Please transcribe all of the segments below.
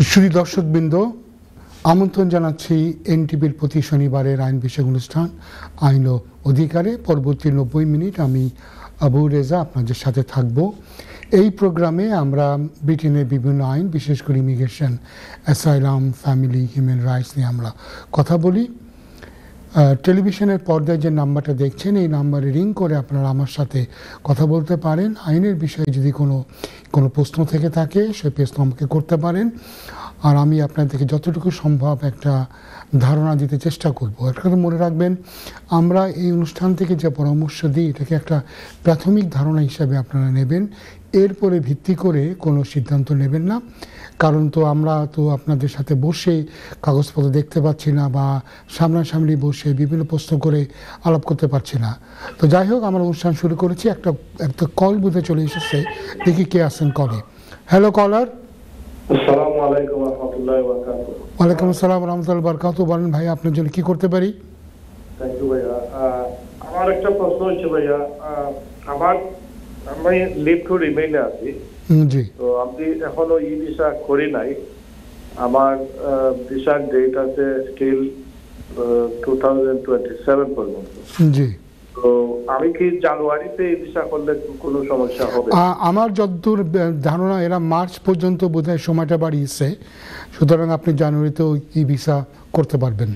সুধী দর্শকবৃন্দ, আমন্ত্রণ জানাচ্ছি এনটিভির প্রতি শনিবারের আইন বিষয়ক অনুষ্ঠান আইন ও অধিকারে। পরবর্তী 90 মিনিট আমি আবু রেজা আপনাদের সাথে থাকব। এই প্রোগ্রামে আমরা ব্রিটেনের বিভিন্ন আইন, বিশেষ করে immigration, asylum, family, human rights নিয়ে আমরা কথা বলি। টেলিভিশনের পর্দায় যে নাম্বারটা দেখছেন, এই নাম্বারে রিং করে আপনারা আমার সাথে কথা বলতে পারেন। আইনের বিষয়ে যদি কোনো প্রশ্ন থেকে থাকে, সেই প্রশ্ন আমাকে করতে পারেন, আর আমি আপনাদেরকে যতটুকু সম্ভব একটা ধারণা দিতে চেষ্টা করব। একটা কথা মনে রাখবেন, আমরা এই অনুষ্ঠান থেকে যে পরামর্শ দিই, এটাকে একটা প্রাথমিক ধারণা হিসাবে আপনারা নেবেন। এরপরে ভিত্তি করে কোনো সিদ্ধান্ত নেবেন না, কারণ আমরা তো আপনাদের সাথে বসে কাগজপত্র দেখতে পাচ্ছি না, বা সামনাসামনি বসে বিভিন্ন প্রশ্ন করে আলাপ করতে পারছি না। তো যাই হোক, আমরা অনুষ্ঠান শুরু করেছি। একটা কল বুথে চলে এসেছে, দেখি কে আসেন কলে। হ্যালো কলার। আসসালামু আলাইকুম ওয়া রাহমাতুল্লাহি ওয়া বারাকাতুহু। ওয়ালাইকুম আসসালাম ওয়া রাহমাতুল্লাহি ওয়া বারাকাতুহু। বলেন ভাই, আপনার জন্য কি করতে পারি? থ্যাংক ইউ ভাইয়া। আমার একটা প্রশ্ন হচ্ছে ভাইয়া, আমি লিভ টু রিমেইনে আছি। জি। তো আমি এখনো ই ভিসা করি নাই। আমার ভিসার ডেট আছে স্টিল 2027 পর্যন্ত। জি। তো আমি কি জানুয়ারিতে ই ভিসা করলে কোনো সমস্যা হবে? আমার যতদূর ধারণা, এরা মার্চ পর্যন্ত বোধহয় সময়টা বাড়িয়েছে, সুতরাং আপনি জানুয়ারিতেও ই ভিসা করতে পারবেন।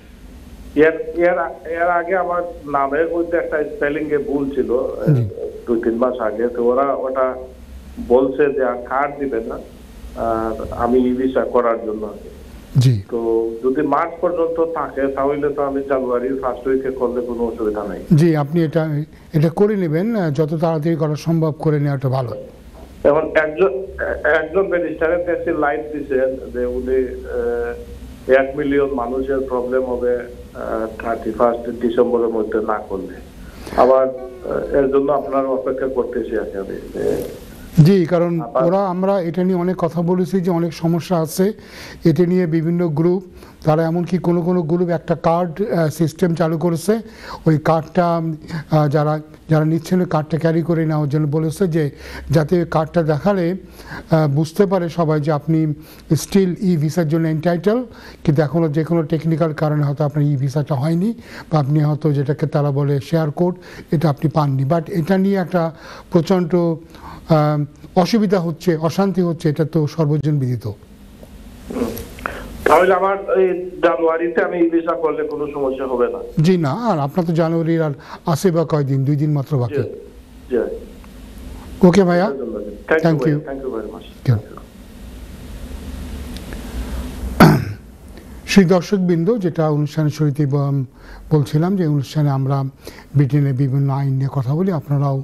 এর আগে আমার নামের মধ্যে একটা স্পেলিং এ ভুল ছিল 2-3 মাস আগে। তো ওটা বলছে যে আর কার্ড দিবে না, আর আমি ই ভিসা করার জন্য। জি। তো যদি মার্চ পর্যন্ত থাকে, তাহলে তো আমি জানুয়ারির ফার্স্ট উইকে করলে কোনো অসুবিধা নাই। জি, আপনি এটা করে নেবেন, যত তাড়াতাড়ি করা সম্ভব করে নেওয়াটা ভালো। এখন একজন রেজিস্ট্রারের কাছে লাইট দিচ্ছেন যে উনি 1 মিলিয়ন মানুষের প্রবলেম হবে 31 ডিসেম্বরের মধ্যে না করলে। আবার এর জন্য আপনার অপেক্ষা করতেছি আমি। জি, কারণ আমরা এটা নিয়ে অনেক কথা বলেছি যে অনেক সমস্যা আছে এটা নিয়ে। বিভিন্ন গ্রুপ, তারা এমনকি কোনো গ্রুপ একটা কার্ড সিস্টেম চালু করেছে। ওই কার্ডটা যারা নিচ্ছেন, ওই কার্ডটা ক্যারি করে নেওয়ার জন্য বলেছে, যে যাতে কার্ডটা দেখালে বুঝতে পারে সবাই যে আপনি স্টিল ই ভিসার জন্য এন্টাইটেল, কিন্তু এখনও যে কোনো টেকনিক্যাল কারণে হয়তো আপনার ই ভিসাটা হয়নি, বা আপনি হয়তো যেটাকে তারা বলে শেয়ার কোড, এটা আপনি পাননি। বাট এটা নিয়ে একটা প্রচণ্ড অসুবিধা হচ্ছে, অশান্তি হচ্ছে, এটা তো সর্বজন বিদিত। তাহলে আমার এই জানুয়ারিতে আমি ই ভিসা করলে কোনো সমস্যা হবে না? জি না, আর আপনার তো জানুয়ারির আর আসে বা কয়দিন, 2 দিন মাত্র বাকি। ওকে ভাইয়া, থ্যাংক ইউ ভেরি মাচ। সেই দর্শকবৃন্দ, যেটা অনুষ্ঠানের শুরুতেই বলছিলাম, যে অনুষ্ঠানে আমরা ব্রিটেনের বিভিন্ন আইন নিয়ে কথা বলি। আপনারাও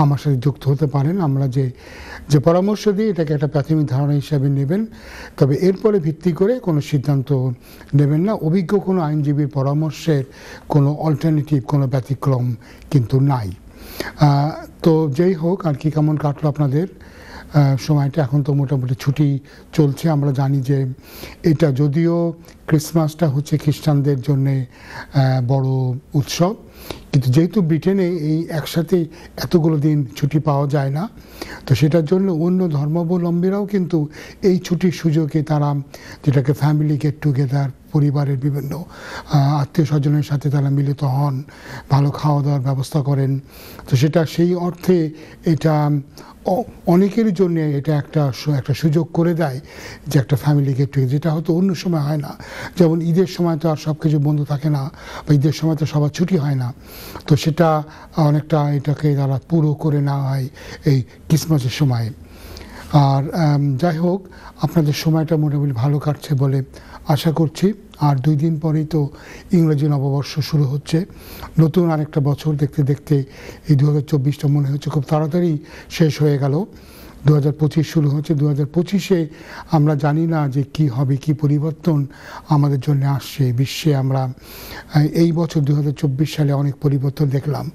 আমার সাথে যুক্ত হতে পারেন। আমরা যে পরামর্শ দিই, এটাকে একটা প্রাথমিক ধারণা হিসাবে নেবেন, তবে এরপরে ভিত্তি করে কোনো সিদ্ধান্ত নেবেন না। অভিজ্ঞ কোনো আইনজীবীর পরামর্শের কোনো অল্টারনেটিভ, কোনো ব্যতিক্রম কিন্তু নাই। তো যেই হোক, আর কি কেমন কাটলো আপনাদের সময়টা? এখন তো মোটামুটি ছুটি চলছে। আমরা জানি যে এটা, যদিও ক্রিসমাসটা হচ্ছে খ্রিস্টানদের জন্যে বড় উৎসব, কিন্তু যেহেতু ব্রিটেনে এই একসাথে এতগুলো দিন ছুটি পাওয়া যায় না, তো সেটার জন্য অন্য ধর্মাবলম্বীরাও কিন্তু এই ছুটির সুযোগে তারা, যেটাকে ফ্যামিলি গেট টুগেদার, পরিবারের বিভিন্ন আত্মীয় স্বজনের সাথে তারা মিলিত হন, ভালো খাওয়া দাওয়ার ব্যবস্থা করেন। তো সেটা সেই অর্থে এটা অনেকেরই জন্য এটা একটা সুযোগ করে দেয়, যে একটা ফ্যামিলি গেট টুগেদার, যেটা হয়তো অন্য সময় হয় না। যেমন ঈদের সময় তো আর সব কিছু বন্ধ থাকে না, বা ঈদের সময় তো সবার ছুটি হয় না। তো সেটা অনেকটা এটাকে তারা পুরো করে নেওয়া হয় এই ক্রিসমাসের সময়। আর যাই হোক, আপনাদের সময়টা মোটামুটি ভালো কাটছে বলে আশা করছি। আর 2 দিন পরেই তো ইংরেজি নববর্ষ শুরু হচ্ছে। নতুন আরেকটা বছর দেখতে দেখতে এই 2024টা মনে হচ্ছে খুব তাড়াতাড়ি শেষ হয়ে গেল। 2025 শুরু হচ্ছে। 2025-এ আমরা জানি না যে কি হবে, কি পরিবর্তন আমাদের জন্য আসছে বিশ্বে। আমরা এই বছর 2024 সালে অনেক পরিবর্তন দেখলাম।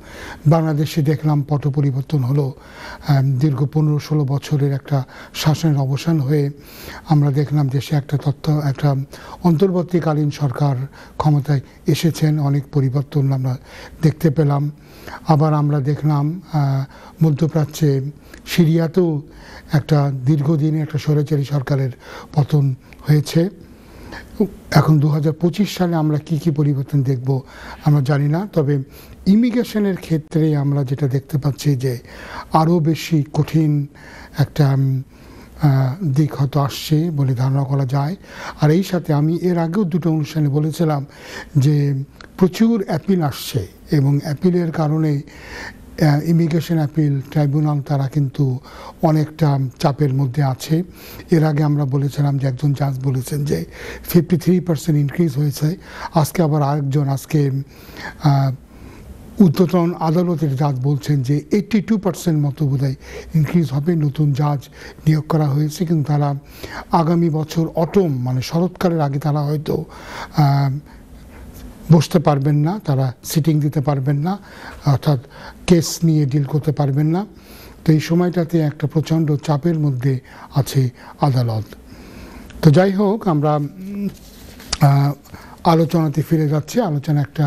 বাংলাদেশে দেখলাম পট পরিবর্তন হলো। দীর্ঘ 15-16 বছরের একটা শাসনের অবসান হয়ে আমরা দেখলাম দেশে একটা অন্তর্বর্তীকালীন সরকার ক্ষমতায় এসেছেন। অনেক পরিবর্তন আমরা দেখতে পেলাম। আবার আমরা দেখলাম মধ্যপ্রাচ্যে, সিরিয়াতেও একটা দীর্ঘদিনে একটা স্বৈরাচারী সরকারের পতন হয়েছে। এখন 2025 সালে আমরা কি কি পরিবর্তন দেখব আমরা জানি না, তবে ইমিগ্রেশনের ক্ষেত্রে আমরা যেটা দেখতে পাচ্ছি যে আরও বেশি কঠিন একটা দিক হয়তো আসছে বলে ধারণা করা যায়। আর এই সাথে আমি এর আগেও দুটো অনুষ্ঠানে বলেছিলাম যে প্রচুর অ্যাপিল আসছে এবং অ্যাপিলের কারণে ইমিগ্রেশন অ্যাপিল ট্রাইব্যুনাল তারা কিন্তু অনেকটা চাপের মধ্যে আছে। এর আগে আমরা বলেছিলাম যে একজন জাজ বলেছেন যে 53% ইনক্রিজ হয়েছে। আজকে আবার আরেকজন ঊর্ধ্বতন আদালতের জাজ বলছেন যে 82% মতো বোধহয় ইনক্রিজ হবে। নতুন জাজ নিয়োগ করা হয়েছে, কিন্তু তারা আগামী বছর অটম মানে শরৎকালের আগে তারা হয়তো বসতে পারবেন না, তারা সিটিং দিতে পারবেন না, অর্থাৎ কেস নিয়ে ডিল করতে পারবেন না। তো এই সময়টাতে একটা প্রচণ্ড চাপের মধ্যে আছে আদালত। তো যাই হোক, আমরা আলোচনাতে ফিরে যাচ্ছি। আলোচনা একটা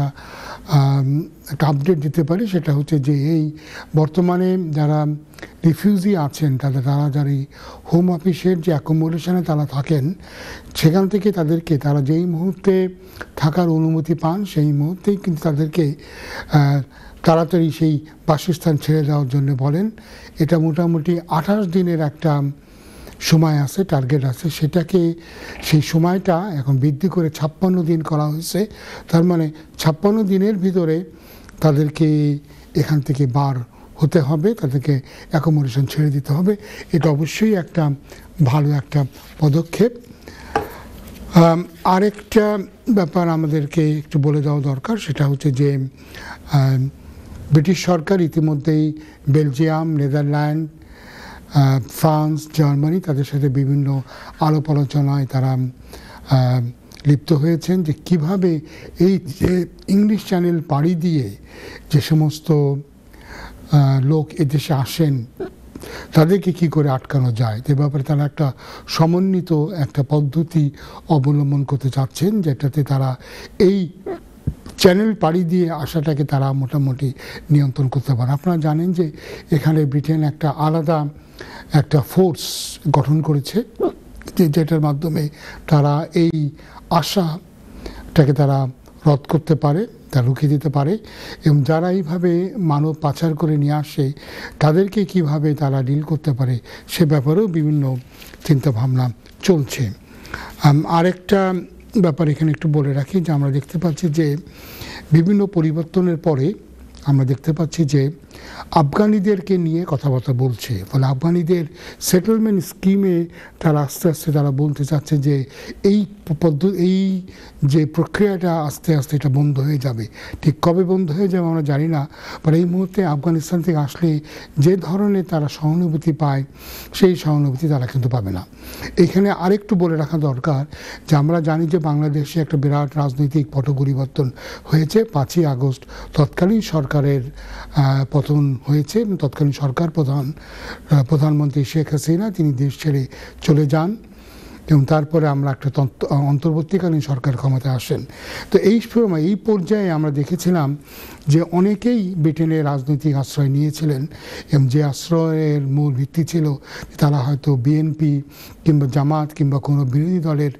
আপডেট দিতে পারি, সেটা হচ্ছে যে এই বর্তমানে যারা রিফিউজি আছেন তারা যারা হোম অফিসের যে অ্যাকোমোডেশনে তারা থাকেন সেখান থেকে তাদেরকে তারা যেই মুহূর্তে থাকার অনুমতি পান সেই মুহূর্তেই কিন্তু তাদেরকে তাড়াতাড়ি সেই বাসস্থান ছেড়ে দেওয়ার জন্য বলেন। এটা মোটামুটি 28 দিনের একটা সময় আছে, টার্গেট আছে, সেটাকে সেই সময়টা এখন বৃদ্ধি করে 56 দিন করা হয়েছে। তার মানে 56 দিনের ভিতরে তাদেরকে এখান থেকে বার হতে হবে, তাদেরকে অ্যাকোমোডেশন ছেড়ে দিতে হবে। এটা অবশ্যই একটা ভালো একটা পদক্ষেপ। আরেকটা ব্যাপার আমাদেরকে একটু বলে দেওয়া দরকার, সেটা হচ্ছে যে ব্রিটিশ সরকার ইতিমধ্যেই বেলজিয়াম, নেদারল্যান্ড, ফ্রান্স, জার্মানি তাদের সাথে বিভিন্ন আলাপ আলোচনায় তারা লিপ্ত হয়েছেন যে কিভাবে এই যে ইংলিশ চ্যানেল পাড়ি দিয়ে যে সমস্ত লোক এদেশে আসেন তাদেরকে কি করে আটকানো যায়। এ ব্যাপারে তারা একটা সমন্বিত একটা পদ্ধতি অবলম্বন করতে চাচ্ছেন, যেটাতে তারা এই চ্যানেল পাড়ি দিয়ে আসাটাকে তারা মোটামুটি নিয়ন্ত্রণ করতে পারে। আপনারা জানেন যে এখানে ব্রিটেন একটা আলাদা একটা ফোর্স গঠন করেছে যেটার মাধ্যমে তারা এই আশাটাকে তারা রদ করতে পারে, তা রুখিয়ে দিতে পারে। এবং যারা এইভাবে মানব পাচার করে নিয়ে আসে তাদেরকে কিভাবে তারা ডিল করতে পারে সে ব্যাপারেও বিভিন্ন চিন্তাভাবনা চলছে। আরেকটা ব্যাপার এখানে একটু বলে রাখি যে আমরা দেখতে পাচ্ছি যে বিভিন্ন পরিবর্তনের পরে আমরা দেখতে পাচ্ছি যে আফগানিদেরকে নিয়ে কথাবার্তা বলছে, ফলে আফগানিদের সেটেলমেন্ট স্কিমে তারা আস্তে আস্তে তারা বলতে চাচ্ছে যে এই যে প্রক্রিয়াটা আস্তে আস্তে এটা বন্ধ হয়ে যাবে। ঠিক কবে বন্ধ হয়ে যাবে আমরা জানি না, বাট এই মুহূর্তে আফগানিস্তান থেকে আসলে যে ধরনের তারা সহানুভূতি পায় সেই সহানুভূতি তারা কিন্তু পাবে না। এখানে আরেকটু বলে রাখা দরকার যে আমরা জানি যে বাংলাদেশে একটা বিরাট রাজনৈতিক পট পরিবর্তন হয়েছে। 5ই আগস্ট তৎকালীন সরকারের পতন হয়েছে এবং তৎকালীন সরকার প্রধানমন্ত্রী শেখ হাসিনা তিনি দেশ ছেড়ে চলে যান এবং তারপরে আমরা একটা অন্তর্বর্তীকালীন সরকার ক্ষমতায় আসেন। তো এই সময় এই পর্যায়ে আমরা দেখেছিলাম যে অনেকেই ব্রিটেনের রাজনৈতিক আশ্রয় নিয়েছিলেন এবং যে আশ্রয়ের মূল ভিত্তি ছিল তারা হয়তো বিএনপি কিংবা জামাত কিংবা কোনো বিরোধী দলের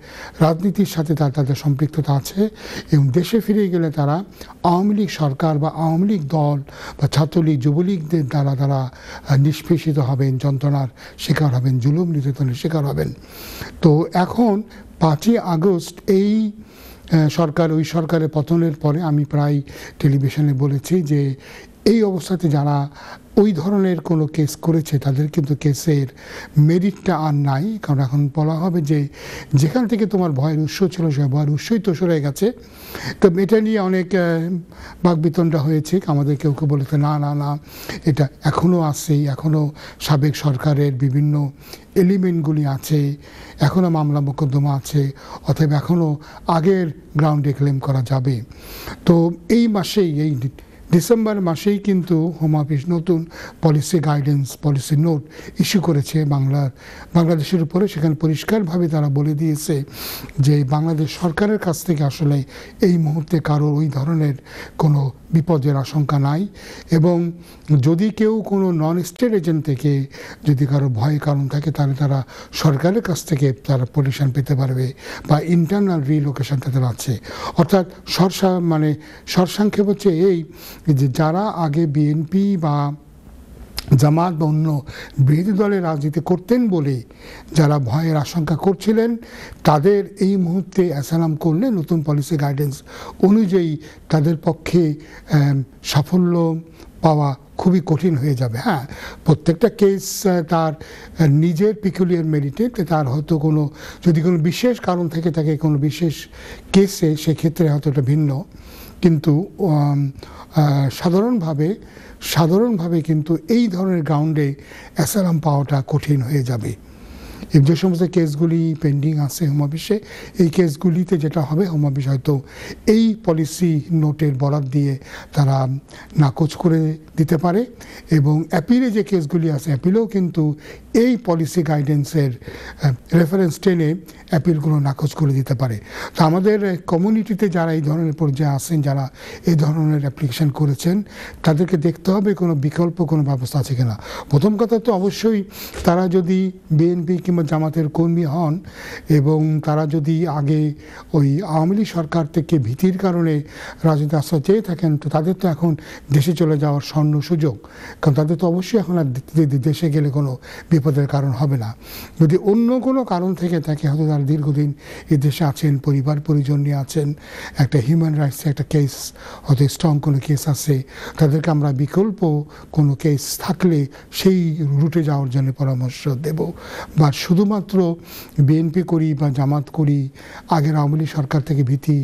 রাজনীতির সাথে তাদের সম্পৃক্ততা আছে এবং দেশে ফিরে গেলে তারা আওয়ামী লীগ সরকার বা আওয়ামী লীগ দল বা ছাত্রলীগ যুবলীগদের দ্বারা তারা নিষ্পেষিত হবেন, যন্ত্রণার শিকার হবেন, জুলুম নির্যাতনের শিকার হবেন। তো এখন 5ই আগস্ট এই ওই সরকারের পতনের পরে আমি প্রায় টেলিভিশনে বলেছি যে এই অবস্থাতে যারা ওই ধরনের কোনো কেস করেছে তাদের কিন্তু কেসের মেরিটটা আর নাই, কারণ এখন বলা হবে যে যেখান থেকে তোমার ভয়ের উৎস ছিল সে ভয়ের উৎসই তো সরে গেছে। তো এটা নিয়ে অনেক বাকবিতণ্ডা হয়েছে, আমাদের কেউ কেউ বলেছে না না না এটা এখনও আছেই, এখনও সাবেক সরকারের বিভিন্ন এলিমেন্টগুলি আছে, এখনও মামলা মোকদ্দমা আছে, অতএব এখনও আগের গ্রাউন্ডে ক্লেম করা যাবে। তো এই মাসেই এই ডিসেম্বর মাসেই কিন্তু হোম অফিস নতুন policy guidance, policy note issue করেছে বাংলাদেশের উপরে। সেখানে পরিষ্কারভাবে তারা বলে দিয়েছে যে বাংলাদেশ সরকারের কাছ থেকে আসলে এই মুহূর্তে কারোর ওই ধরনের কোনো বিপদের আশঙ্কা নাই, এবং যদি কেউ কোনো নন স্টেট এজেন্ট থেকে যদি কারো ভয়ের কারণ থাকে তাহলে তারা সরকারের কাছ থেকে তারা প্রোটেকশন পেতে পারবে, বা ইন্টারনাল রিলোকেশন তাদের আছে। অর্থাৎ সরসংক্ষেপ হচ্ছে এই যে যারা আগে বিএনপি বা জামাত বা অন্য বিরোধী দলের রাজনীতি করতেন বলে যারা ভয়ের আশঙ্কা করছিলেন, তাদের এই মুহূর্তে অ্যাসালাম করলে নতুন পলিসি গাইডেন্স অনুযায়ী তাদের পক্ষে সাফল্য পাওয়া খুবই কঠিন হয়ে যাবে। হ্যাঁ, প্রত্যেকটা কেস তার নিজের পিকুলিয়ার মেরিটে, তার হয়তো কোনো যদি কোনো বিশেষ কারণ থেকে থাকে কোনো বিশেষ কেসে, সেক্ষেত্রে হয়তো এটা ভিন্ন, কিন্তু সাধারণভাবে কিন্তু এই ধরনের গ্রাউন্ডে অ্যাসালাম পাওয়াটা কঠিন হয়ে যাবে। যে সমস্ত কেসগুলি পেন্ডিং আছে হোম অফিসে, এই কেসগুলিতে যেটা হবে, হোম অফিস হয়তো এই পলিসি নোটের বরাদ দিয়ে তারা নাকচ করে দিতে পারে, এবং অ্যাপিলে যে কেসগুলি আছে অ্যাপিলেও কিন্তু এই পলিসি গাইডেন্সের রেফারেন্স টেনে অ্যাপিলগুলো নাকচ করে দিতে পারে। তো আমাদের কমিউনিটিতে যারা এই ধরনের পর্যায়ে আছেন, যারা এই ধরনের অ্যাপ্লিকেশন করেছেন, তাদেরকে দেখতে হবে কোনো বিকল্প কোনো ব্যবস্থা আছে কিনা। প্রথম কথা তো অবশ্যই তারা যদি বিএনপি কিংবা জামাতের কর্মী হন এবং তারা যদি আগে ওই আওয়ামী লীগ সরকার থেকে ভীতির কারণে রাজনীতি আশ্রয় চেয়ে থাকেন, তো তাদের তো এখন দেশে চলে যাওয়ার স্বর্ণ সুযোগ, কারণ তাদের তো অবশ্যই এখন আর দেশে গেলে কোনো বিপদের কারণ হবে না। যদি অন্য কোনো কারণ থেকে থাকে, হয়তো তারা দীর্ঘদিন এ দেশে আছেন, পরিবার পরিজন নিয়ে আছেন, একটা হিউম্যান রাইটসে একটা কেস হয়তো স্ট্রং কোনো কেস আছে, তাদেরকে আমরা বিকল্প কোনো কেস থাকলে সেই রুটে যাওয়ার জন্য পরামর্শ দেব। বা শুধুমাত্র বিএনপি করি বা জামাত করি, আগের আওয়ামী লীগ সরকার থেকে ভীতি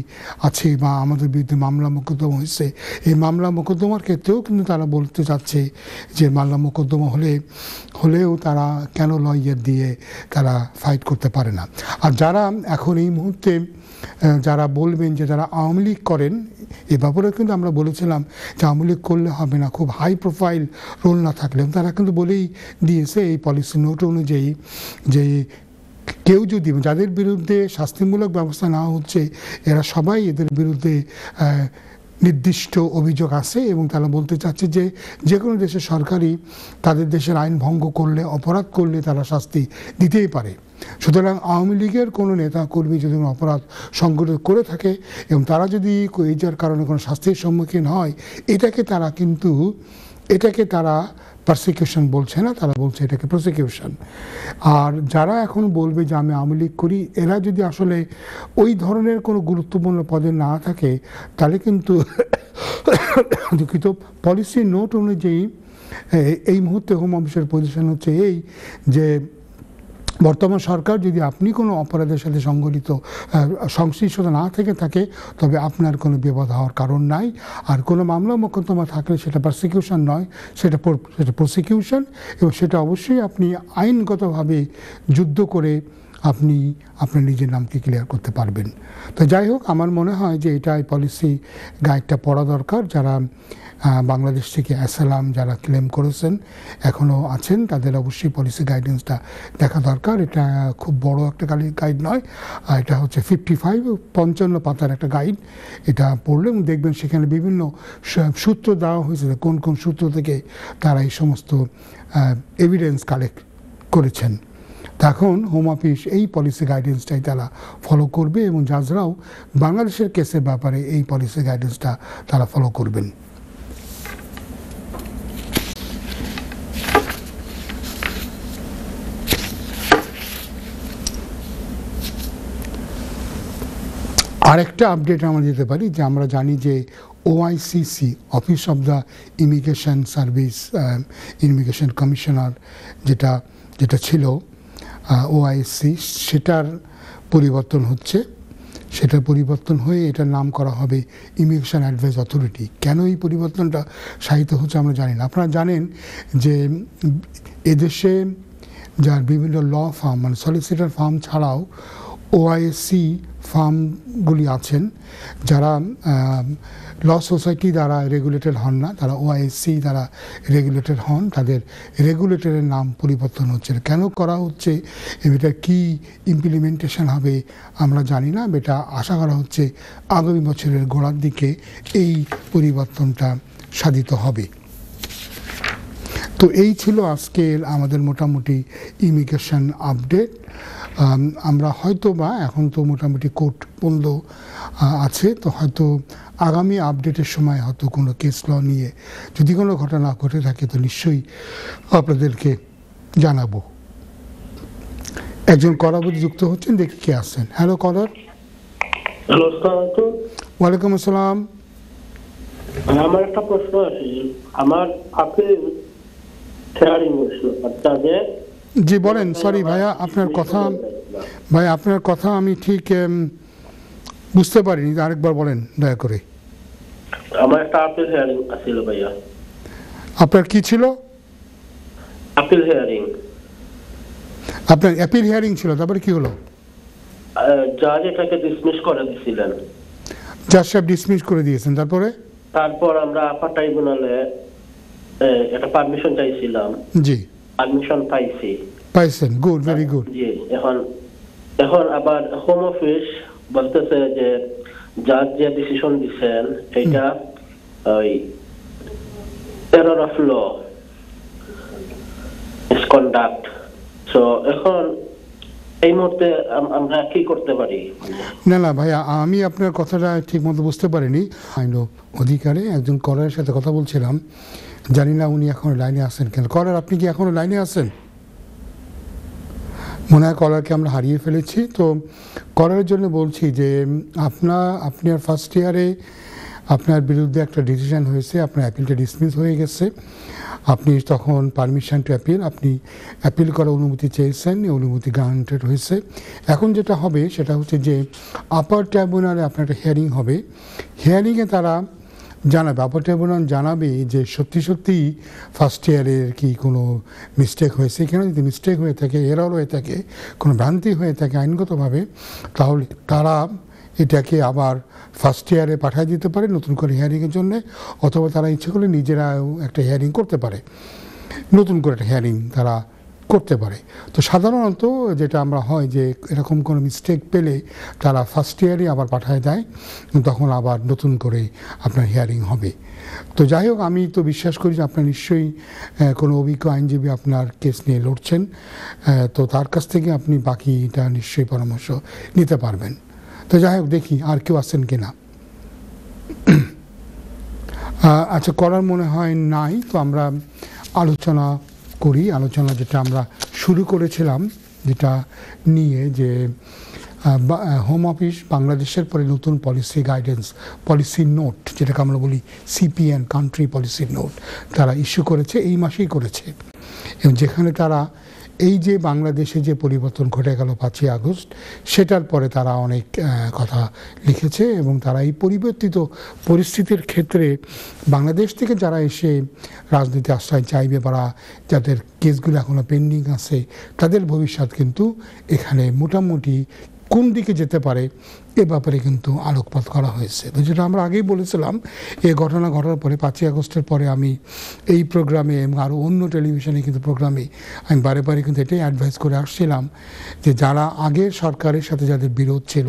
আছে বা আমাদের বিরুদ্ধে মামলা মোকদ্দমা হয়েছে, এই মামলা মোকদ্দমার ক্ষেত্রেও কিন্তু তারা বলতে চাচ্ছে যে মামলা মোকদ্দমা হলেও তারা কেন লয়ার দিয়ে তারা ফাইট করতে পারে না। আর যারা এখন এই মুহূর্তে যারা বলবেন যে যারা আওয়ামী লীগ করেন, এ ব্যাপারেও কিন্তু আমরা বলেছিলাম যে আওয়ামী লীগ করলে হবে না, খুব হাই প্রোফাইল রোল না থাকলে। তারা কিন্তু বলেই দিয়েছে এই পলিসি নোট অনুযায়ী যে কেউ যদি, যাদের বিরুদ্ধে শাস্তিমূলক ব্যবস্থা নেওয়া হচ্ছে, এরা সবাই এদের বিরুদ্ধে নির্দিষ্ট অভিযোগ আছে, এবং তারা বলতে চাচ্ছে যে যে কোনো দেশের সরকারই তাদের দেশের আইন ভঙ্গ করলে, অপরাধ করলে তারা শাস্তি দিতেই পারে। সুতরাং আওয়ামী লীগের কোনো নেতা কর্মী যদি কোনো অপরাধ সংগঠিত করে থাকে এবং তারা যদি এই যার কারণে কোনো শাস্তির সম্মুখীন হয়, এটাকে তারা পারসিকিউশন বলছে না, তারা বলছে এটাকে প্রসিকিউশন। আর যারা এখন বলবে যে আমি আওয়ামী লীগ করি, এরা যদি আসলে ওই ধরনের কোনো গুরুত্বপূর্ণ পদে না থাকে, তাহলে কিন্তু দুঃখিত, পলিসি নোট অনুযায়ী এই মুহূর্তে হোম অফিসের পজিশন হচ্ছে এই যে বর্তমান সরকার যদি আপনি কোনো অপরাধের সাথে সংশ্লিষ্টতা না থেকে থাকে, তবে আপনার কোনো বিপদ হওয়ার কারণ নাই। আর কোনো মামলা মোকদ্দমা থাকলে সেটা প্রসিকিউশন নয়, সেটা প্রসিকিউশন, এবং সেটা অবশ্যই আপনি আইনগতভাবে যুদ্ধ করে আপনি আপনার নিজের নামকে ক্লিয়ার করতে পারবেন। তো যাই হোক, আমার মনে হয় যে এটা এই পলিসি গাইডটা পড়া দরকার। যারা বাংলাদেশ থেকে অ্যাসালাম যারা ক্লেম করেছেন এখনও আছেন, তাদের অবশ্যই পলিসি গাইডেন্সটা দেখা দরকার। এটা খুব বড় একটা গাইড নয়, এটা হচ্ছে 55 পাতার একটা গাইড। এটা পড়লে দেখবেন সেখানে বিভিন্ন সূত্র দেওয়া হয়েছে, কোন কোন সূত্র থেকে তারা এই সমস্ত এভিডেন্স কালেক্ট করেছেন। তখন হোম অফিস এই পলিসি গাইডেন্সটাই তারা ফলো করবে, এবং জাজরাও বাংলাদেশের কেসের ব্যাপারে এই পলিসি গাইডেন্সটা তারা ফলো করবেন। আরেকটা আপডেট আমরা দিতে পারি যে আমরা জানি যে OICC, office of the immigration service, immigration commissioner যেটা ছিল ওআইসি, সেটার পরিবর্তন হচ্ছে। সেটার পরিবর্তন হয়ে এটার নাম করা হবে ইমিগ্রেশন অ্যাডভাইস অথরিটি। কেন এই পরিবর্তনটা সাহিত্য হচ্ছে আমরা জানি না। আপনারা জানেন যে এদেশে যার বিভিন্ন ল ফার্ম, মানে সলিসিটর ফার্ম ছাড়াও ওআইএসসি ফার্মগুলি আছেন যারা ল সোসাইটি দ্বারা রেগুলেটেড হন না, তারা ওআইএসসি দ্বারা রেগুলেটেড হন, তাদের রেগুলেটরের নাম পরিবর্তন হচ্ছে। কেন করা হচ্ছে, এটা কি ইমপ্লিমেন্টেশন হবে আমরা জানি না। এটা আশা করা হচ্ছে আগামী বছরের গোড়ার দিকে এই পরিবর্তনটা সাধিত হবে। তো এই ছিল আজকের আমাদের মোটামুটি ইমিগ্রেশন আপডেট। আমরা হয়তো বা এখন তো মোটামুটি কোর্ট বন্ধ আছে, তো হয়তো আগামী আপডেটের সময় হয়তো কোনো কেস ল নিয়ে যদি কোনো ঘটনা ঘটে থাকে তো নিশ্চয়ই আপনাদেরকে জানাবো। একজন কলাবতী যুক্ত হচ্ছেন, দেখি কে আসছেন। Hello caller. হ্যালো, আসসালামু আলাইকুম। ওয়ালাইকুম আসসালাম। আমার একটা প্রশ্ন আছে। আমার আপনি হেয়ারিং হয়েছিল বাচ্চাদের। জি বলেন। সরি ভাইয়া, আপনার কথা আমি ঠিক বুঝতে পারিনি, আরেকবার বলেন দয়া করে। আমার একটা আপিল হেয়ারিং ছিল ভাইয়া। আপনার কি ছিল? Appeal hearing. আপনার অ্যাপিল হিয়ারিং ছিল, তারপরে কি হলো? জাজ এটাকে ডিসমিস করে দিয়েছিলেন। জাজ সাহেব ডিসমিস করে দিয়েছেন, তারপরে? তারপর আমরা আপার ট্রাইব্যুনালে একটা পারমিশন চাইছিলাম। জি, পারমিশন পাইছেন। Good, very good. জি, এখন আবার হোম অফিস বলতেছে যে জাজ যে ডিসিশন দিচ্ছেন এটা ওই error of law misconduct. So এখন এই মুহূর্তে আমরা কি করতে পারি? না ভাইয়া, আমি আপনার কথাটা ঠিক মতো বুঝতে পারিনি। আইন অধিকারে একজন করারের সাথে কথা বলছিলাম, জানি না উনি এখনো লাইনে আছেন কেন। করার, আপনি কি এখনো লাইনে আছেন? মনে হয় কলারকে আমরা হারিয়ে ফেলেছি। তো করার জন্য বলছি যে আপনার ফার্স্ট ইয়ারে আপনার বিরুদ্ধে একটা ডিসিশন হয়েছে, আপনার অ্যাপিলটা ডিসমিস হয়ে গেছে। আপনি তখন পারমিশন টু অ্যাপিল, আপনি অ্যাপিল করার অনুমতি চেয়েছেন, অনুমতি গ্রান্টেড হয়েছে। এখন যেটা হবে সেটা হচ্ছে যে আপার ট্রাইব্যুনালে আপনার একটা হিয়ারিং হবে। হিয়ারিংয়ে তারা জানাবে, আপার ট্রাইব্যুনাল জানাবে যে সত্যি ফার্স্ট ইয়ারের কি কোনো মিস্টেক হয়েছে কিনা। যদি মিস্টেক হয়ে থাকে, এরর হয়ে থাকে, কোনো ভ্রান্তি হয়ে থাকে আইনগতভাবে, তাহলে তারা এটাকে আবার ফার্স্ট ইয়ারে পাঠিয়ে দিতে পারে নতুন করে হিয়ারিংয়ের জন্য, অথবা তারা ইচ্ছে করলে নিজেরাও একটা হিয়ারিং করতে পারে, নতুন করে একটা হিয়ারিং তারা করতে পারে। তো সাধারণত যেটা আমরা হয় যে এরকম কোনো মিস্টেক পেলে তারা ফার্স্ট ইয়ারে আবার পাঠায় দেয়, তখন আবার নতুন করে আপনার হিয়ারিং হবে। তো যাই হোক, আমি তো বিশ্বাস করি যে আপনার নিশ্চয়ই কোনো অভিজ্ঞ আইনজীবী আপনার কেস নিয়ে লড়ছেন, তো তার কাছ থেকে আপনি বাকিটা নিশ্চয়ই পরামর্শ নিতে পারবেন। তো যাই হোক, দেখি আর কেউ আসছেন কিনা। আচ্ছা, করার মনে হয় নাই। তো আমরা আলোচনা করি। আলোচনা যেটা আমরা শুরু করেছিলাম, যেটা নিয়ে যে হোম অফিস বাংলাদেশের পরে নতুন পলিসি গাইডেন্স, পলিসি নোট, যেটাকে আমরা বলি সিপিএন, কান্ট্রি পলিসি নোট, তারা ইস্যু করেছে, এই মাসেই করেছে। এবং যেখানে তারা এই যে বাংলাদেশে যে পরিবর্তন ঘটে গেল 5ই আগস্ট, সেটার পরে তারা অনেক কথা লিখেছে এবং তারা এই পরিবর্তিত পরিস্থিতির ক্ষেত্রে বাংলাদেশ থেকে যারা এসে রাজনীতি আশ্রয় চাইবে বা যাদের কেসগুলো এখনও পেন্ডিং আছে, তাদের ভবিষ্যৎ কিন্তু এখানে মোটামুটি কোন দিকে যেতে পারে এ ব্যাপারে কিন্তু আলোকপাত করা হয়েছে। তো যেটা আমরা আগেই বলেছিলাম, এই ঘটনা ঘটার পরে 5ই আগস্টের পরে আমি এই প্রোগ্রামে এবং আরও অন্য টেলিভিশনে কিন্তু প্রোগ্রামে আমি বারে বারে কিন্তু এটাই অ্যাডভাইস করে আসছিলাম যে যারা আগের সরকারের সাথে যাদের বিরোধ ছিল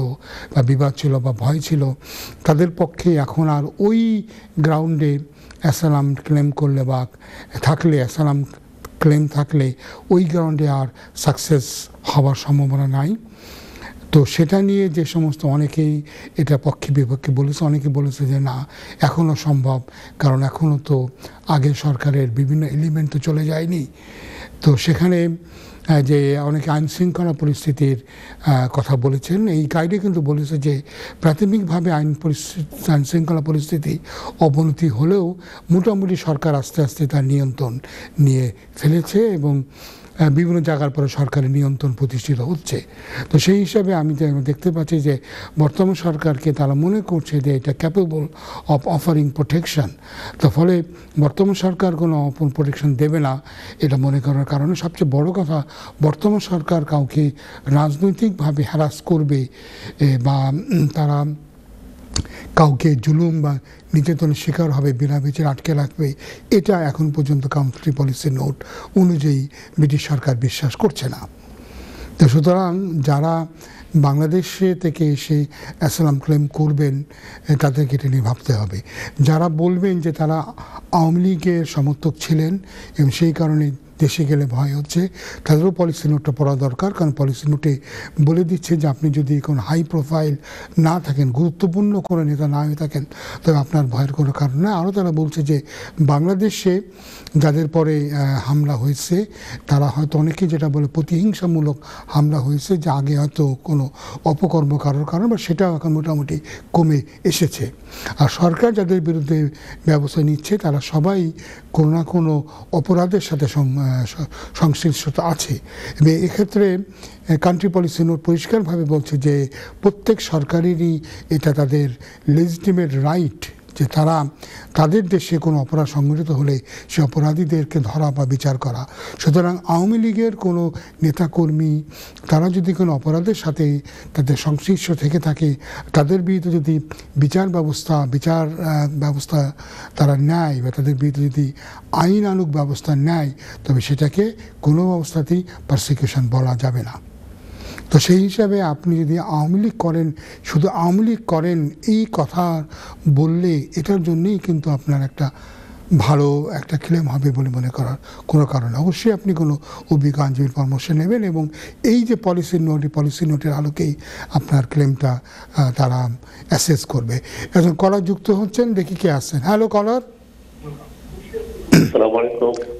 বা বিবাদ ছিল বা ভয় ছিল, তাদের পক্ষে এখন আর ওই গ্রাউন্ডে অ্যাসালাম ক্লেম করলে বা থাকলে, অ্যাসালাম ক্লেম থাকলে ওই গ্রাউন্ডে আর সাকসেস হওয়ার সম্ভাবনা নাই। তো সেটা নিয়ে যে সমস্ত অনেকেই এটা পক্ষে বিপক্ষে বলেছে, অনেকে বলেছে যে না, এখনও সম্ভব, কারণ এখনও তো আগের সরকারের বিভিন্ন এলিমেন্ট তো চলে যায়নি। তো সেখানে যে অনেকে আইনশৃঙ্খলা পরিস্থিতির কথা বলেছেন, এই গাইডে কিন্তু বলেছে যে প্রাথমিকভাবে আইনশৃঙ্খলা পরিস্থিতি অবনতি হলেও মোটামুটি সরকার আস্তে আস্তে তার নিয়ন্ত্রণ নিয়ে ফেলেছে এবং বিভিন্ন জায়গার পরে সরকারি নিয়ন্ত্রণ প্রতিষ্ঠিত হচ্ছে। তো সেই হিসাবে আমি দেখতে পাচ্ছি যে বর্তমান সরকারকে তারা মনে করছে যে এটা ক্যাপেবল অফ অফারিং প্রোটেকশন। তো ফলে বর্তমান সরকার কোনো ওপেন প্রোটেকশন দেবে না এটা মনে করার কারণে সবচেয়ে বড় কথা, বর্তমান সরকার কাউকে রাজনৈতিকভাবে হ্যারাস করবে বা তারা কাউকে জুলুম বা নির্যাতনের শিকার হবে, বিনা বিচারে আটকে রাখবে, এটা এখন পর্যন্ত কাউন্ট্রি পলিসি নোট অনুযায়ী ব্রিটিশ সরকার বিশ্বাস করছে না। তো সুতরাং যারা বাংলাদেশে থেকে এসে অ্যাসাইলাম ক্লেম করবেন তাদেরকে এটা নিয়ে ভাবতে হবে। যারা বলবেন যে তারা আওয়ামী লীগের সমর্থক ছিলেন এবং সেই কারণে দেশে গেলে ভয় হচ্ছে, তাদেরও পলিসি নোটটা পড়া দরকার। কারণ পলিসি নোটে বলে দিচ্ছে যে আপনি যদি কোনো হাই প্রোফাইল না থাকেন, গুরুত্বপূর্ণ কোনো নেতা না হয়ে থাকেন, তবে আপনার ভয়ের কোনো কারণ নেই। আরও তারা বলছে যে বাংলাদেশে যাদের পরে হামলা হয়েছে তারা হয়তো অনেকে যেটা বলে প্রতিহিংসামূলক হামলা হয়েছে, যে আগে হয়তো কোনো অপকর্ম কারোর কারণ বা সেটাও এখন মোটামুটি কমে এসেছে। আর সরকার যাদের বিরুদ্ধে ব্যবস্থা নিচ্ছে তারা সবাই কোনো না কোনো অপরাধের সাথে সংশ্লিষ্টতা আছে। এবং এক্ষেত্রে কান্ট্রি পলিসি নোট পরিষ্কারভাবে বলছে যে প্রত্যেক সরকারেরই এটা তাদের লেজিটিমেট রাইট যে তারা তাদের দেশে কোনো অপরাধ সংঘটিত হলে সে অপরাধীদেরকে ধরা বা বিচার করা। সুতরাং আওয়ামী লীগের কোনো নেতাকর্মী তারা যদি কোনো অপরাধের সাথে তাদের সংশ্লিষ্ট থেকে থাকে, তাদের বিরুদ্ধে যদি বিচার ব্যবস্থা তারা নেয় বা তাদের বিরুদ্ধে যদি আইনানুগ ব্যবস্থা নেয়, তবে সেটাকে কোনো অবস্থাতেই পারসিকিউশন বলা যাবে না। তো সেই হিসাবে আপনি যদি আওয়ামী লীগ করেন, শুধু আওয়ামী লীগ করেন এই কথা বললে এটার জন্যই কিন্তু আপনার একটা ভালো একটা ক্লেম হবে বলে মনে করার কোনো কারণ। অবশ্যই আপনি কোনো অভিজ্ঞ আইনজীবীর পরামর্শ নেবেন এবং এই যে পলিসি নোটের আলোকেই আপনার ক্লেমটা তারা অ্যাসেস করবে। এখন কলার যুক্ত হচ্ছেন, দেখি কে আসছেন। হ্যালো কলার।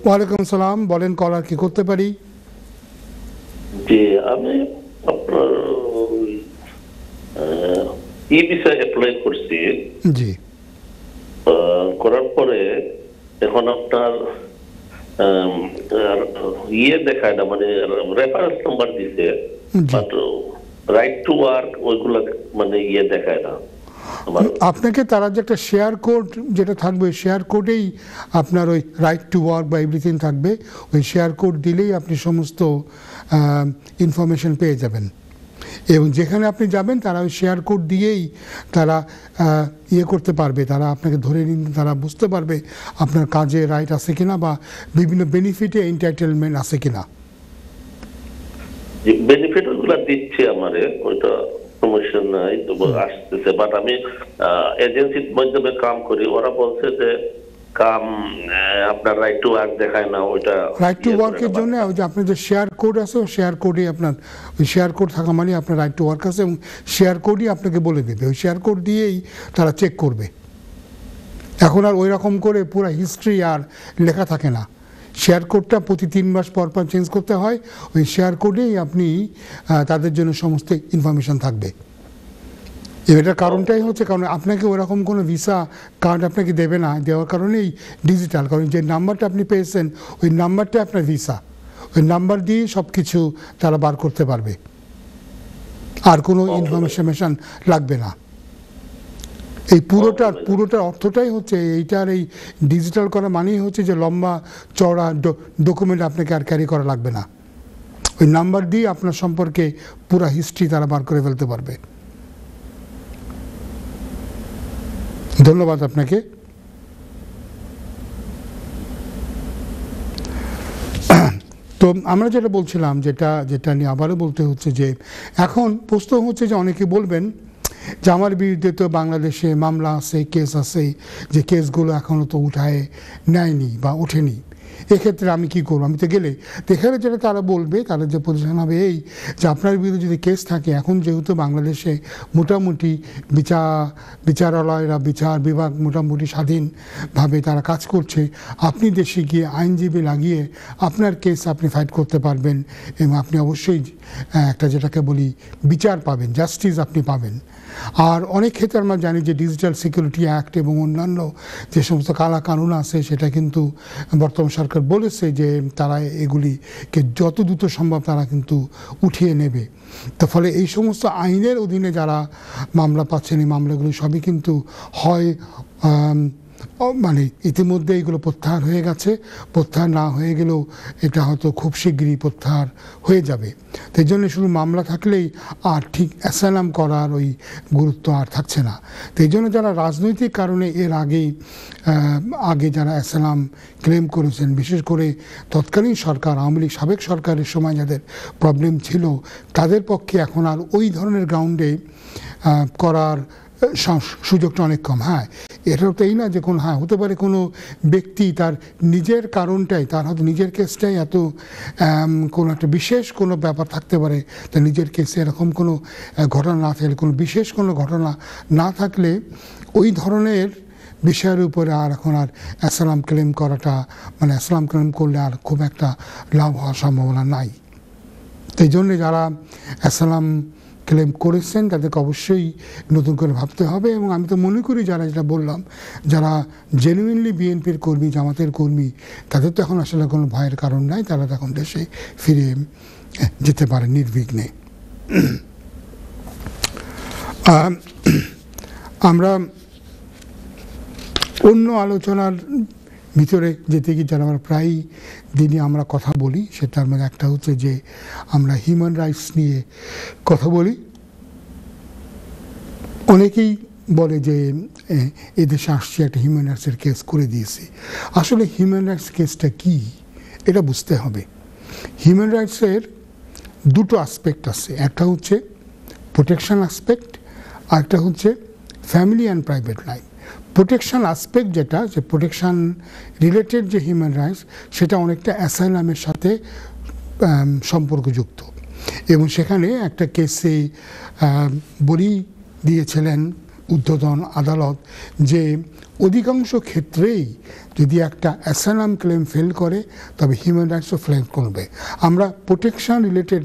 ওয়ালাইকুম সালাম, বলেন কলার, কি করতে পারি? জি, আমি আপনার ই ভিসা অ্যাপ্লাই করছি। জি। করার পরে এখন আপনার দেখায় না, মানে রেফারেন্স নাম্বার দিছে, বাট রাইট টু ওয়ার্ক ওইগুলা মানে দেখায় না। আপনাকে তারা যে একটা শেয়ার কোড যেটা থাকবে, শেয়ার কোডেই আপনার ওই রাইট টু ওয়ার্ক বা এভরিথিং থাকবে। ওই শেয়ার কোড দিলেই আপনি সমস্ত ইনফরমেশন পেয়ে যাবেন এবং যেখানে আপনি যাবেন তারা ওই শেয়ার কোড দিয়েই তারা করতে পারবে, তারা আপনাকে ধরে নিন, তারা বুঝতে পারবে আপনার কাজে রাইট আছে কিনা বা বিভিন্ন বেনিফিটে এন্টাইটেলমেন্ট আছে কিনা। বেনিফিট ওইগুলা দিচ্ছে আমারে, ওইটা সমস্যা নাই, আসতেছে। বাট আমি এজেন্সির মাধ্যমে কাম করি, ওরা বলছে যে কাম আপনার রাইট টু ওয়ার্ক দেখায় না। ওইটা রাইট টু ওয়ার্কের জন্য ওই যে আপনার যে শেয়ার কোড আছে, ওই শেয়ার কোডে আপনার ওই শেয়ার কোড থাকা মানে আপনার রাইট টু ওয়ার্ক আছে এবং শেয়ার কোডই আপনাকে বলে দেবে। ওই শেয়ার কোড দিয়েই তারা চেক করবে। এখন আর ওই রকম করে পুরো হিস্ট্রি আর লেখা থাকে না। শেয়ার কোডটা প্রতি 3 মাস পর পর চেঞ্জ করতে হয়। ওই শেয়ার কোডেই আপনি তাদের জন্য সমস্ত ইনফরমেশন থাকবে। এটার কারণটাই হচ্ছে কারণ আপনাকে ওরকম কোনো ভিসা কার্ড আপনাকে দেবে না, দেওয়ার কারণেই ডিজিটাল। কারণ যে নাম্বারটা আপনি পেয়েছেন ওই নাম্বারটা আপনার ভিসা, ওই নাম্বার দিয়ে সব কিছু তারা বার করতে পারবে, আর কোনো ইনফরমেশন লাগবে না। এই পুরোটার অর্থটাই হচ্ছে এইটার এই ডিজিটাল করা মানেই হচ্ছে যে লম্বা চওড়া ডকুমেন্ট আপনাকে আর ক্যারি করা লাগবে না। ওই নাম্বার দিয়ে আপনার সম্পর্কে পুরো হিস্ট্রি তারা বার করে ফেলতে পারবে। ধন্যবাদ আপনাকে। তো আমরা যেটা বলছিলাম, যেটা নিয়ে আবারও বলতে হচ্ছে যে এখন প্রশ্ন হচ্ছে যে অনেকে বলবেন যে আমার বিরুদ্ধে তো বাংলাদেশে মামলা আছে, কেস আছে, যে কেসগুলো এখনও তো উঠায় নেয়নি বা ওঠেনি, এক্ষেত্রে আমি কি করবো? আমি তো গেলে এখানে যেটা তারা বলবে, তারা যে পজিশন হবে এই যে আপনার বিরুদ্ধে যদি কেস থাকে, এখন যেহেতু বাংলাদেশে মোটামুটি বিচারালয়রা বিচার বিভাগ মোটামুটি স্বাধীনভাবে তারা কাজ করছে, আপনি দেশে গিয়ে আইনজীবী লাগিয়ে আপনার কেস আপনি ফাইট করতে পারবেন এবং আপনি অবশ্যই একটা যেটাকে বলি বিচার পাবেন, জাস্টিস আপনি পাবেন। আর অনেক ক্ষেত্রে আমরা জানি যে ডিজিটাল সিকিউরিটি অ্যাক্ট এবং অন্যান্য যে সমস্ত কালা কানুন আছে সেটা কিন্তু বর্তমান সরকার সরকার বলেছে যে তারা এগুলিকে যত দ্রুত সম্ভব তারা কিন্তু উঠিয়ে নেবে। তো ফলে এই সমস্ত আইনের অধীনে যারা মামলা পাচ্ছেন এই মামলাগুলো সবই কিন্তু হয় মানে ইতিমধ্যে এগুলো প্রত্যাহার হয়ে গেছে, প্রত্যাহার না হয়ে গেলেও এটা হয়তো খুব শীঘ্রই প্রত্যাহার হয়ে যাবে। তো এই জন্য শুধু মামলা থাকলেই আর ঠিক অ্যাসাইলাম করার ওই গুরুত্ব আর থাকছে না। তো এই জন্য যারা রাজনৈতিক কারণে এর আগে যারা অ্যাসাইলাম ক্লেম করেছেন, বিশেষ করে তৎকালীন সরকার আওয়ামী লীগ সাবেক সরকারের সময় যাদের প্রবলেম ছিল, তাদের পক্ষে এখন আর ওই ধরনের গ্রাউন্ডে করার সুযোগটা অনেক কম। হ্যাঁ, এটাও তো এই না যে হতে পারে কোনো ব্যক্তি তার নিজের কারণটাই, তার হয়তো নিজের কেসটাই এত কোনো একটা বিশেষ কোনো ব্যাপার থাকতে পারে, তার নিজের কেসে এরকম কোনো ঘটনা না থাকলে, কোনো বিশেষ কোনো ঘটনা না থাকলে ওই ধরনের বিষয়ের উপরে আর এখন আর অ্যাসাইলাম ক্লেম করাটা মানে অ্যাসাইলাম ক্লেম করলে আর খুব একটা লাভ হওয়ার সম্ভাবনা নাই। তো এই জন্যে যারা অ্যাসাইলাম ক্লেম করেছেন তাদেরকে অবশ্যই নতুন করে ভাবতে হবে। এবং আমি তো মনে করি যারা যেটা বললাম, যারা জেনুইনলি বিএনপির কর্মী, জামাতের কর্মী, তাদের তো এখন আসলে কোনো ভয়ের কারণ নাই, তারা তো এখন দেশে ফিরে যেতে পারে নির্বিঘ্নে। আমরা অন্য আলোচনার ভিতরে যেতে গিয়ে যারা আমরা প্রায় দিনই আমরা কথা বলি, সেটার মধ্যে একটা হচ্ছে যে আমরা হিউম্যান রাইটস নিয়ে কথা বলি। অনেকেই বলে যে এদেশে আসছে একটা হিউম্যান রাইটসের কেস করে দিয়েছি। আসলে হিউম্যান রাইটস কেসটা কি এটা বুঝতে হবে। হিউম্যান রাইটসের দুটো আসপেক্ট আছে, একটা হচ্ছে প্রোটেকশন আসপেক্ট, আর একটা হচ্ছে family and private life. Protection aspect যেটা, যে প্রোটেকশন রিলেটেড যে হিউম্যান রাইটস, সেটা অনেকটা অ্যাসাইলামের সাথে সম্পর্কযুক্ত। এবং সেখানে একটা কেসে বলি দিয়েছিলেন ঊর্ধ্বতন আদালত যে অধিকাংশ ক্ষেত্রেই যদি একটা অ্যাসাইলাম ক্লেম ফেল করে তবে হিউম্যান রাইটসও ফেল করবে। আমরা প্রোটেকশন রিলেটেড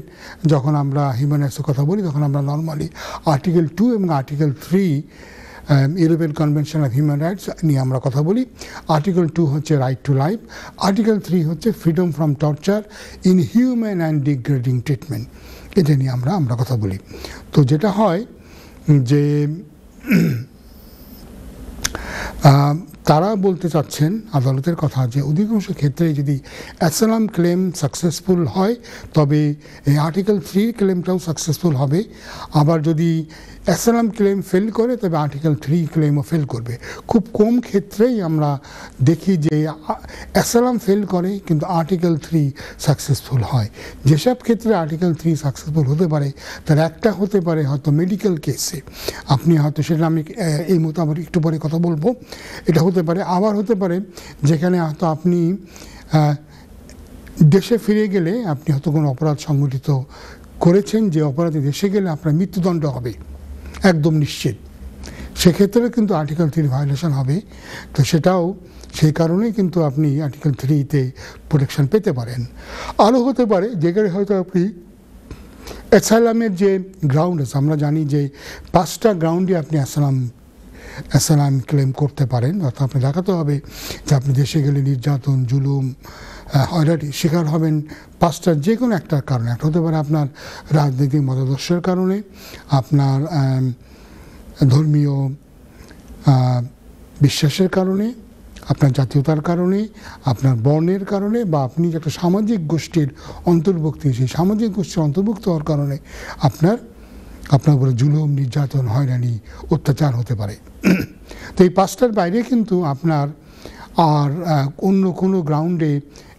যখন আমরা হিউম্যান রাইটসের কথা বলি তখন আমরা নর্মালি আর্টিকেল 2 এবং article 3 European convention of human rights নিয়ে আমরা কথা বলি। আর্টিকেল 2 হচ্ছে রাইট টু লাইফ, আর্টিকেল 3 হচ্ছে freedom from torture, inhuman and degrading treatment, এটা নিয়ে আমরা কথা বলি। তো যেটা হয় যে তারা বলতে চাচ্ছেন আদালতের কথা যে অধিকাংশ ক্ষেত্রে যদি অ্যাসাইলাম ক্লেম সাকসেসফুল হয় তবে এই আর্টিকেল 3 ক্লেমটাও সাকসেসফুল হবে, আবার যদি অ্যাসাইলাম ক্লেম ফেল করে তবে আর্টিকেল 3 ক্লেমও ফেল করবে। খুব কম ক্ষেত্রেই আমরা দেখি যে অ্যাসাইলাম ফেল করে কিন্তু আর্টিকেল 3 সাকসেসফুল হয়। যেসব ক্ষেত্রে আর্টিকেল 3 সাকসেসফুল হতে পারে তার একটা হতে পারে হয়তো মেডিকেল কেসে, আপনি হয়তো সেটা আমি এই মতো আবার একটু পরে কথা বলবো, এটা হতে পারে। আবার হতে পারে যেখানে হয়তো আপনি দেশে ফিরে গেলে আপনি হয়তো কোনো অপরাধ সংগঠিত করেছেন, যে অপরাধে দেশে গেলে আপনার মৃত্যুদণ্ড হবে একদম নিশ্চিত, সেক্ষেত্রে কিন্তু আর্টিকেল 3 ভায়োলেশন হবে। তো সেটাও সেই কারণেই কিন্তু আপনি আর্টিকেল 3-তে প্রোটেকশন পেতে পারেন। আরও হতে পারে যেখানে হয়তো আপনি অ্যাসাইলামের যে গ্রাউন্ড আছে, আমরা জানি যে 5টা গ্রাউন্ডে আপনি অ্যাসাইলাম ক্লেম করতে পারেন। অর্থাৎ আপনি দেখাতে হবে যে আপনি দেশে গেলে নির্যাতন, জুলুম, হয়রানির শিকার হবেন 5টার যে কোনো একটার কারণে। একটা হতে পারে আপনার রাজনৈতিক মতাদর্শের কারণে, আপনার ধর্মীয় বিশ্বাসের কারণে, আপনার জাতীয়তার কারণে, আপনার বর্ণের কারণে, বা আপনি একটা সামাজিক গোষ্ঠীর অন্তর্ভুক্তি, সেই সামাজিক গোষ্ঠীর অন্তর্ভুক্ত হওয়ার কারণে আপনার উপরে জুলুম, নির্যাতন, হয়রানি, অত্যাচার হতে পারে। তো এই 5টার বাইরে কিন্তু আপনার আর অন্য কোনো গ্রাউন্ডে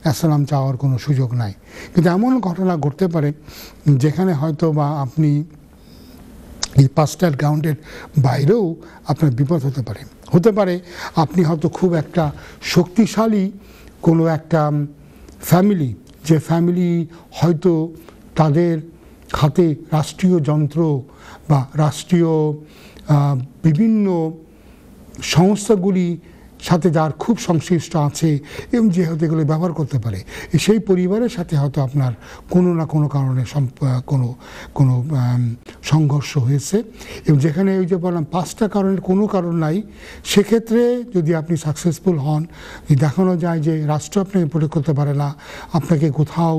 অ্যাসাইলাম চাওয়ার কোনো সুযোগ নাই। কিন্তু এমন ঘটনা ঘটতে পারে যেখানে হয়তো বা আপনি এই 5টার গ্রাউন্ডের বাইরেও আপনার বিপদ হতে পারে। আপনি হয়তো খুব একটা শক্তিশালী কোনো একটা ফ্যামিলি, যে ফ্যামিলি হয়তো তাদের হাতে রাষ্ট্রীয় যন্ত্র বা রাষ্ট্রীয় বিভিন্ন সংস্থাগুলি সাথে যার খুব সংশ্লিষ্ট আছে এবং যে হয়তো এগুলো ব্যবহার করতে পারে, সেই পরিবারের সাথে হয়তো আপনার কোনো না কোনো কারণে কোনো সংঘর্ষ হয়েছে, এবং যেখানে ওই যে বললাম 5টা কারণের কোনো কারণ নাই, সেক্ষেত্রে যদি আপনি সাকসেসফুল হন, দেখানো যায় যে রাষ্ট্র আপনাকে প্রোটেক্ট করতে পারে না, আপনাকে কোথাও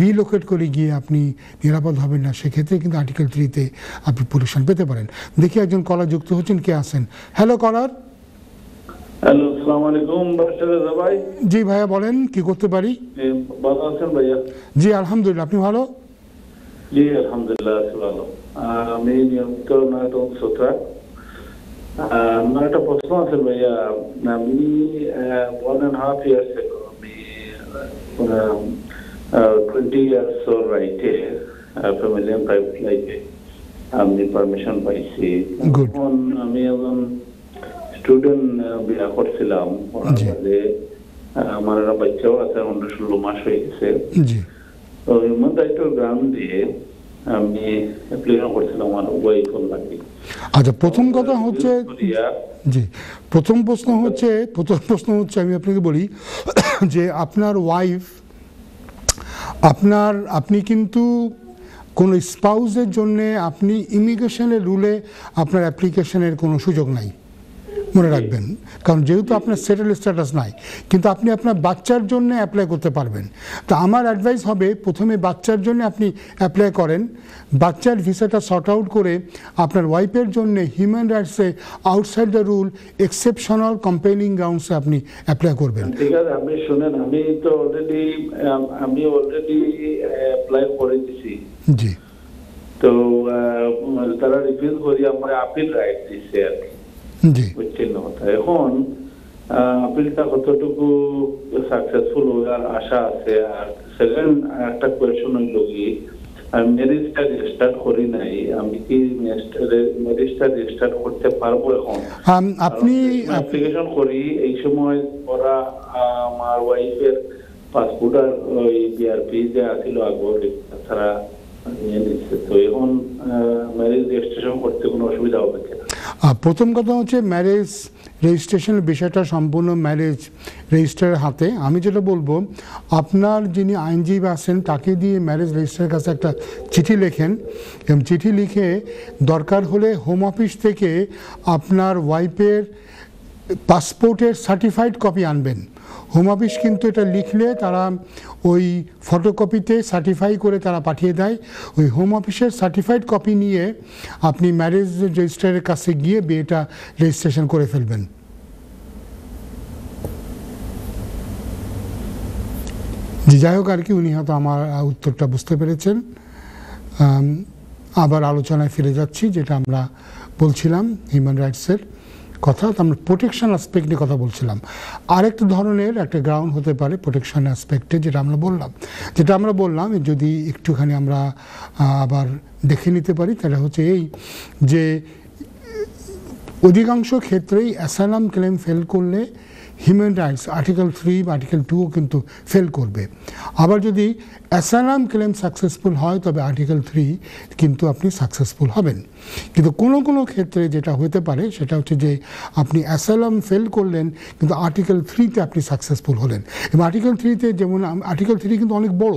রিলোকেট করে গিয়ে আপনি নিরাপদ হবেন না, সেক্ষেত্রে কিন্তু আর্টিকেল 3-তে আপনি প্রোটেকশন পেতে পারেন। দেখি একজন কলার যুক্ত হচ্ছেন, কে আছেন? Hello caller. হ্যালো, আসসালামু আলাইকুম ভাই। জি ভাইয়া বলেন, কি করতে পারি? ভালো আছেন ভাইয়া? জি আলহামদুলিল্লাহ, আপনি ভালো? জি আলহামদুলিল্লাহ আছি ভালো। আমি নিয়মিত নাটক শ্রোতা। আমার একটা প্রশ্ন আছে ভাইয়া। আমি 1.5 years ago আমি 20 years old রাইটে ফ্যামিলি এন্ড প্রাইভেট লাইফে আমি পারমিশন পাইছি। এখন আমি একজন স্টুডেন্ট বিয়া করছিলাম, আমার একটা বাচ্চাও আছে, 16 মাস হয়ে গেছে। তো হিউম্যান রাইটের গ্রাউন্ড দিয়ে আমি অ্যাপ্লিকেশন করছিলাম আমার ওয়াইফ লাগে। আচ্ছা, প্রথম কথা হচ্ছে, জি প্রথম প্রশ্ন হচ্ছে আমি আপনাকে বলি যে আপনার ওয়াইফ, আপনি কিন্তু কোনো স্পাউসের জন্যে আপনি ইমিগ্রেশনের রুলে আপনার অ্যাপ্লিকেশনের কোনো সুযোগ নাই, মনে রাখবেন, কারণ যেহেতু আপনার সেটেল স্ট্যাটাস নাই, কিন্তু আপনি আপনার বাচ্চার জন্য অ্যাপ্লাই করতে পারবেন। তো আমার অ্যাডভাইস হবে প্রথমে বাচ্চার জন্য আপনি অ্যাপ্লাই করেন, বাচ্চার ভিসাটা সর্ট আউট করে আপনার ওয়াইফের জন্য হিউম্যান রাইটসে outside the rule exceptional compelling গ্রাউন্ডসে আপনি অ্যাপ্লাই করবেন। ঠিক আছে, আপনি শুনেন, আমি তো অলরেডি অ্যাপ্লাই করে দিছি। জি, তো তারা রিফিউজ করি আমার আপিল রাইট দিচ্ছে আর কি। জি, বুঝছেন না কথা। এখন আপিলটা কতটুকু সাকসেসফুল হওয়ার আশা আছে? আর সেকেন্ড একটা কোয়েশ্চন হইল কি, আমি ম্যারেজটা রেজিস্টার করি নাই, আমি কি ম্যারেজটা রেজিস্টার করতে পারবো? এখন আপনি অ্যাপ্লিকেশন করি এই সময় ওরা আমার ওয়াইফের পাসপোর্ট আর ওই বিআরপি যে আছিল আগর তারা নিয়ে নিচ্ছে। তো এখন ম্যারেজ রেজিস্ট্রেশন করতে কোনো অসুবিধা হবে কিনা? প্রথম কথা হচ্ছে ম্যারেজ রেজিস্ট্রেশনের বিষয়টা সম্পূর্ণ ম্যারেজ রেজিস্ট্রারের হাতে। আমি যেটা বলবো, আপনার যিনি আইনজীবী আছেন তাকে দিয়ে ম্যারেজ রেজিস্ট্রারের কাছে একটা চিঠি লেখেন, এবং চিঠি লিখে দরকার হলে হোম অফিস থেকে আপনার ওয়াইফের পাসপোর্টের সার্টিফাইড কপি আনবেন। হোম অফিস কিন্তু এটা লিখলে তারা ওই ফটোকপিতে সার্টিফাই করে তারা পাঠিয়ে দেয়। ওই হোম অফিসের সার্টিফাইড কপি নিয়ে আপনি ম্যারেজ রেজিস্ট্রারের কাছে গিয়ে বিয়েটা রেজিস্ট্রেশন করে ফেলবেন। জি, যাই হোক আর কি, উনি হয়তো আমার উত্তরটা বুঝতে পেরেছেন। আবার আলোচনায় ফিরে যাচ্ছি, যেটা আমরা বলছিলাম হিউম্যান রাইটসের কথা, আমরা প্রোটেকশন অ্যাসপেক্ট নিয়ে কথা বলছিলাম। আরেকটা ধরনের একটা গ্রাউন্ড হতে পারে প্রোটেকশন অ্যাসপেক্টে, যেটা আমরা বললাম যদি একটুখানি আমরা আবার দেখে নিতে পারি, তাহলে হচ্ছে এই যে অধিকাংশ ক্ষেত্রেই অ্যাসাইলাম ক্লেম ফেল করলে হিউম্যান রাইটস আর্টিকেল 3 বা আর্টিকেল 2 কিন্তু ফেল করবে। আবার যদি অ্যাসাইলাম ক্লেম সাকসেসফুল হয় তবে আর্টিকেল 3 কিন্তু আপনি সাকসেসফুল হবেন। কিন্তু কোনো কোনো ক্ষেত্রে যেটা হতে পারে সেটা হচ্ছে যে আপনি অ্যাসাইলাম ফেল করলেন কিন্তু আর্টিকেল 3-তে আপনি সাকসেসফুল হলেন। এবং আর্টিকেল 3-তে যেমন আর্টিকেল 3 কিন্তু অনেক বড়।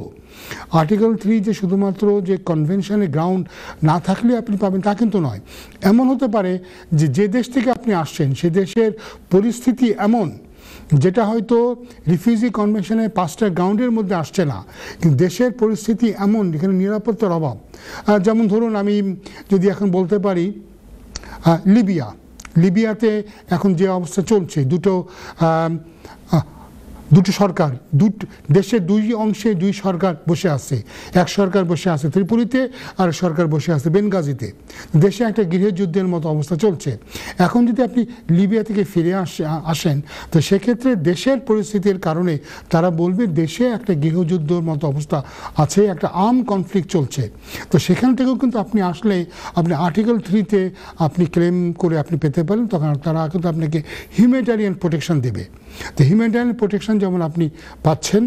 আর্টিকেল 3 যে শুধুমাত্র যে কনভেনশনের গ্রাউন্ড না থাকলে আপনি পাবেন তা কিন্তু নয়। এমন হতে পারে যে দেশ থেকে আপনি আসছেন সে দেশের পরিস্থিতি এমন যেটা হয়তো রিফিউজি কনভেনশনের 5টা গ্রাউন্ডের মধ্যে আসছে না, কিন্তু দেশের পরিস্থিতি এমন এখানে নিরাপত্তার অভাব। যেমন ধরুন আমি যদি এখন বলতে পারি লিবিয়াতে এখন যে অবস্থা চলছে, দুটো সরকার, দেশের দুই অংশে দুই সরকার বসে আছে। এক সরকার বসে আছে ত্রিপুরীতে আর সরকার বসে আছে বেনগাজিতে। দেশে একটা গৃহযুদ্ধের মতো অবস্থা চলছে। এখন যদি আপনি লিবিয়া থেকে ফিরে আসেন তো সেক্ষেত্রে দেশের পরিস্থিতির কারণে তারা বলবে দেশে একটা গৃহযুদ্ধের মতো অবস্থা আছে, একটা আর্ম কনফ্লিক্ট চলছে। তো সেখান থেকেও কিন্তু আপনি আসলে আপনি আর্টিকেল 3-তে আপনি ক্লেম করে আপনি পেতে পারেন, তখন তারা কিন্তু আপনাকে হিউম্যানিটেরিয়ান প্রোটেকশন দেবে। তো হিউম্যানিটেরিয়ান প্রোটেকশন যেমন আপনি পাচ্ছেন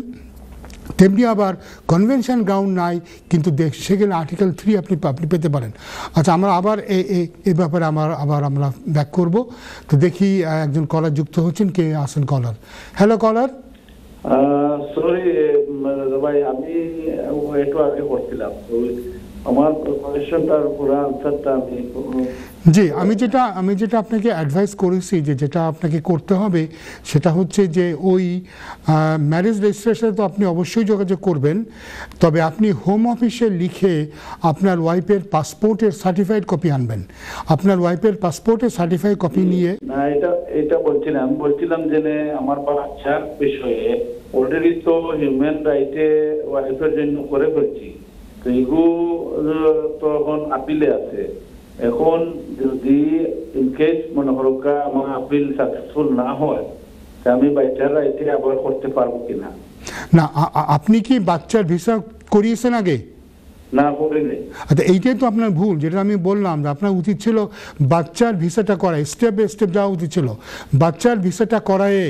তেমনি আবার কনভেনশন গ্রাউন্ড নাই, কিন্তু সেখানে আর্টিকেল 3 আপনি পেতে পারেন। আচ্ছা, আমরা আবার এই ব্যাপারে আমরা ব্যাক করব। তো দেখি একজন কলার যুক্ত হচ্ছেন, কে আসেন কলার। হ্যালো কলার। সরি ভাই, আমি একটু আগে করছিলাম, আমার কোয়েশ্চনটার পুরো আনসারটা আমি জি, আমি যেটা আপনাকে অ্যাডভাইস করেছি যেটা আপনাকে করতে হবে সেটা হচ্ছে যে ওই ম্যারেজ রেজিস্ট্রেশনে তো আপনি অবশ্যই যোগাযোগ করবেন, তবে আপনি হোম অফিসে লিখে আপনার ওয়াইফের পাসপোর্টের সার্টিফাইড কপি আনবেন। আপনার ওয়াইফের পাসপোর্টের সার্টিফাইড কপি নিয়ে না, এটা বলছিলাম যে আমার বাচ্চার বিষয়ে অলরেডি তো হিউম্যান রাইটে ওয়াইফের জন্য করে ফেলছি, তো এগুলো তো এখন আপিলে আছে। এখন যদি ইনকেস মনে করো আমার আপিল সাকসেসফুল না হয়, আমি বাচ্চার রাইটে আবার করতে পারবো কিনা? না, আপনি কি বাচ্চার ভিসা করিয়েছেন আগে? না, করিনি। আচ্ছা, এইটাই তো আপনার ভুল, যেটা আমি বললাম যে আপনার উচিত ছিল বাচ্চার ভিসাটা করায়, স্টেপ বাই স্টেপ যাওয়া উচিত ছিল। বাচ্চার ভিসাটা করায়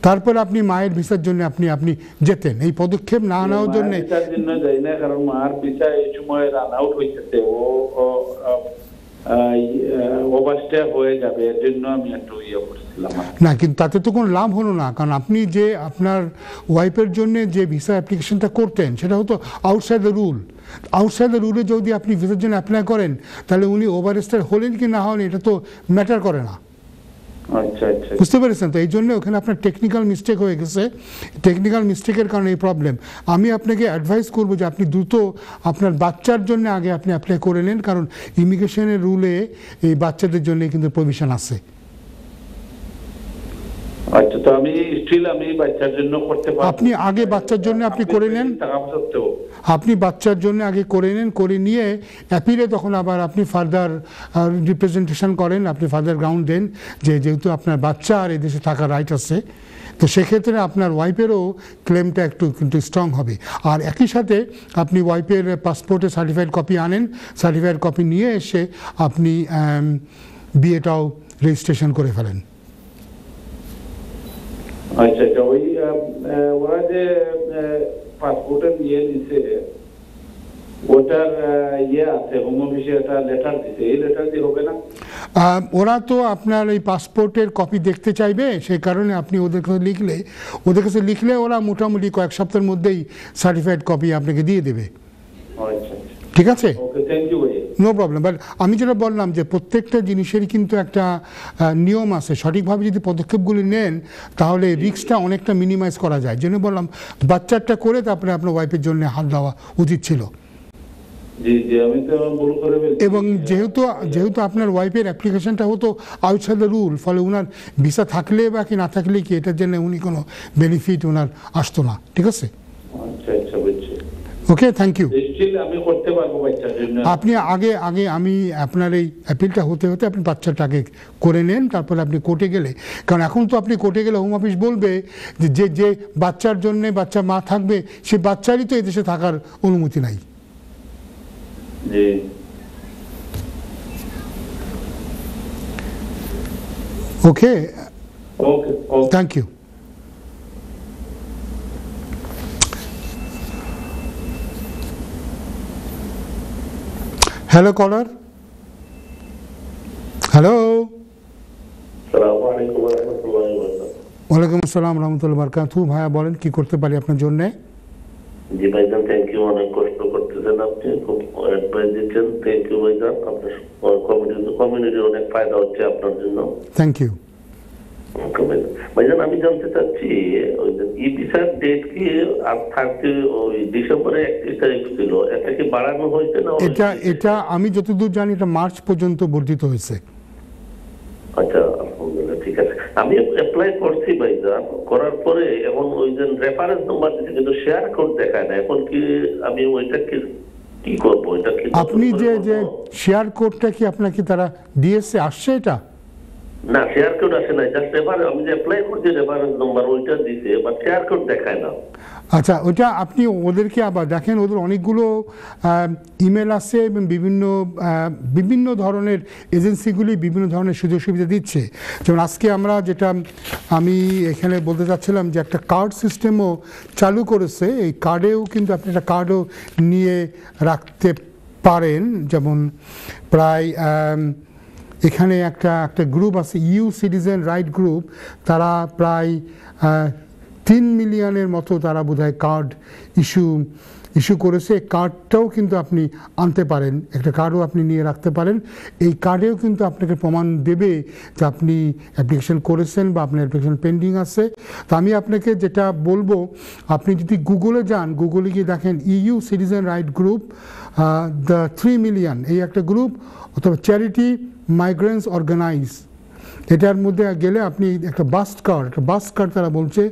তারপর আপনি মায়ের ভিসার জন্য আপনি যেতেন। এই পদক্ষেপ না নেওয়ার জন্য যাই না, কারণ মার ভিসা এই সময় রান আউট হইতেছে, ও ওভারস্টে হয়ে যাবে, এর জন্য আমি একটু করছিলাম না। কিন্তু তাতে তো কোনো লাভ হলো না, কারণ আপনি যে আপনার ওয়াইফের জন্য যে ভিসা অ্যাপ্লিকেশনটা করতেন সেটা হতো outside the rule. Outside the রুলে যদি আপনি ভিসার জন্য অ্যাপ্লাই করেন তাহলে উনি ওভারস্টে হলেন কি না হন এটা তো ম্যাটার করে না। আচ্ছা আচ্ছা, বুঝতে পেরেছেন? তো এই জন্য ওখানে আপনার টেকনিক্যাল মিস্টেক হয়ে গেছে। টেকনিক্যাল মিস্টেকের কারণে এই প্রবলেম। আমি আপনাকে অ্যাডভাইস করবো যে আপনি দ্রুত আপনার বাচ্চার জন্য আগে আপনি অ্যাপ্লাই করে নেন, কারণ ইমিগ্রেশনের রুলে এই বাচ্চাদের জন্য কিন্তু প্রভিশন আছে। আচ্ছা, তো আমি বাচ্চার জন্য করতে পারবো? আপনি আগে বাচ্চার জন্য আপনি করে নেন, আপনি বাচ্চার জন্য আগে করে নেন, করে নিয়ে অ্যাপিলে তখন আবার আপনি ফার্দার রিপ্রেজেন্টেশন করেন, আপনি ফার্দার গ্রাউন্ড দেন যে যেহেতু আপনার বাচ্চা আর এদেশে থাকার রাইট আছে, তো সেক্ষেত্রে আপনার ওয়াইফেরও ক্লেমটা একটু কিন্তু স্ট্রং হবে। আর একই সাথে আপনি ওয়াইফের পাসপোর্টের সার্টিফাইড কপি আনেন, সার্টিফাইড কপি নিয়ে এসে আপনি বিয়েটাও রেজিস্ট্রেশন করে ফেলেন। আচ্ছা আচ্ছা, ওই ওরা যে পাসপোর্টে নিয়ে নিছে ওটার আছে, হোম অফিসে একটা লেটার দিছে, এই লেটার দিয়ে হবে না? ওরা তো আপনার এই পাসপোর্টের কপি দেখতে চাইবে, সেই কারণে আপনি ওদের কাছে লিখলে ওরা মোটামুটি কয়েক সপ্তাহের মধ্যেই সার্টিফাইড কপি আপনাকে দিয়ে দেবে। আচ্ছা, ঠিক আছে, ওকে, থ্যাংক ইউ ভাই। No problem. বাট আমি যেটা বললাম যে প্রত্যেকটা জিনিসেরই কিন্তু একটা নিয়ম আছে, সঠিকভাবে যদি পদক্ষেপগুলি নেন তাহলে রিস্কটা অনেকটা মিনিমাইজ করা যায়। জন্য বললাম বাচ্চাটা করে তারপরে আপনার ওয়াইফের জন্য হাত দেওয়া উচিত ছিল। এবং যেহেতু আপনার ওয়াইফের অ্যাপ্লিকেশনটা হতো আউটসাইড দ্য রুল, ফলে ওনার ভিসা থাকলে বা কি না থাকলে কি এটার জন্য উনি কোনো বেনিফিট ওনার আসতো না। ঠিক আছে, ওকে, থ্যাংক ইউ। আপনি আগে আমি আপনার এই অ্যাপিলটা হতে আপনি বাচ্চাটা আগে করে নেন, তারপরে আপনি কোর্টে গেলে, কারণ এখন তো আপনি কোর্টে গেলে হোম অফিস বলবে যে বাচ্চার জন্য বাচ্চা মা থাকবে সে বাচ্চারই তো এদেশে থাকার অনুমতি নাই। Okay, thank you. Hello caller. Hello, ওয়ালাইকুম আসসালাম রহমতুল্লাহ বারকাতুহু। ভাইয়া বলেন কি করতে পারি আপনার জন্য? জি ভাইজান, থ্যাংক ইউ, অনেক কষ্ট করতেছেন আপনি, খুব অ্যাডভাইস দিচ্ছেন, থ্যাংক ইউ ভাইজান। আপনার কমিউনিটির অনেক ফায়দা হচ্ছে আপনার জন্য, থ্যাংক ইউ ভাইজান। আমি জানতে চাচ্ছি ওই যে ই ভিসার ডেট কি আর 30 ডিসেম্বরে 31 তারিখ ছিল, এটা কি বাড়ানো হয়েছে না? এটা আমি যতদূর জানি এটা মার্চ পর্যন্ত বর্ধিত হয়েছে। আচ্ছা, আলহামদুলিল্লাহ, ঠিক আছে। আমি অ্যাপ্লাই করছি ভাইজান, করার পরে এখন ওই যে রেফারেন্স নাম্বার দিতে কিন্তু শেয়ার কোড দেখায় না। এখন কি আমি ওইটা কি করবো? এটা কি আপনি যে শেয়ার কোডটা কি আপনাকে তারা দিয়েছে আসছে? এটা না শেয়ার কোড আসে না, জাস্ট এবার আমি যে অ্যাপ্লাই করছি রেফারেন্স নাম্বার ওইটা দিছে, বাট শেয়ার কোড দেখায় না। আচ্ছা, ওইটা আপনি ওদেরকে আবার দেখেন, ওদের অনেকগুলো ইমেল আছে এবং বিভিন্ন ধরনের এজেন্সিগুলি বিভিন্ন ধরনের সুযোগ সুবিধা দিচ্ছে। যেমন আজকে আমরা যেটা আমি এখানে বলতে চাচ্ছিলাম যে একটা কার্ড সিস্টেমও চালু করেছে, এই কার্ডেও কিন্তু আপনি একটা কার্ডও নিয়ে রাখতে পারেন। যেমন প্রায় এখানে একটা গ্রুপ আছে, ইউ সিটিজেন রাইট গ্রুপ, তারা প্রায় 3 মিলিয়নের মতো তারা বোধহয় কার্ড ইস্যু করেছে। কার্ডটাও কিন্তু আপনি আনতে পারেন, একটা কার্ডও আপনি নিয়ে রাখতে পারেন। এই কার্ডেও কিন্তু আপনাকে প্রমাণ দেবে যে আপনি অ্যাপ্লিকেশন করেছেন বা আপনার অ্যাপ্লিকেশন পেন্ডিং আছে। তো আমি আপনাকে যেটা বলবো, আপনি যদি গুগলে যান, গুগলে গিয়ে দেখেন EU citizen right group the 3 million, এই একটা গ্রুপ, অথবা চ্যারিটি মাইগ্রেন্টস অর্গানাইজ, এটার মধ্যে গেলে আপনি একটা বাস্ট কার্ড তারা বলছে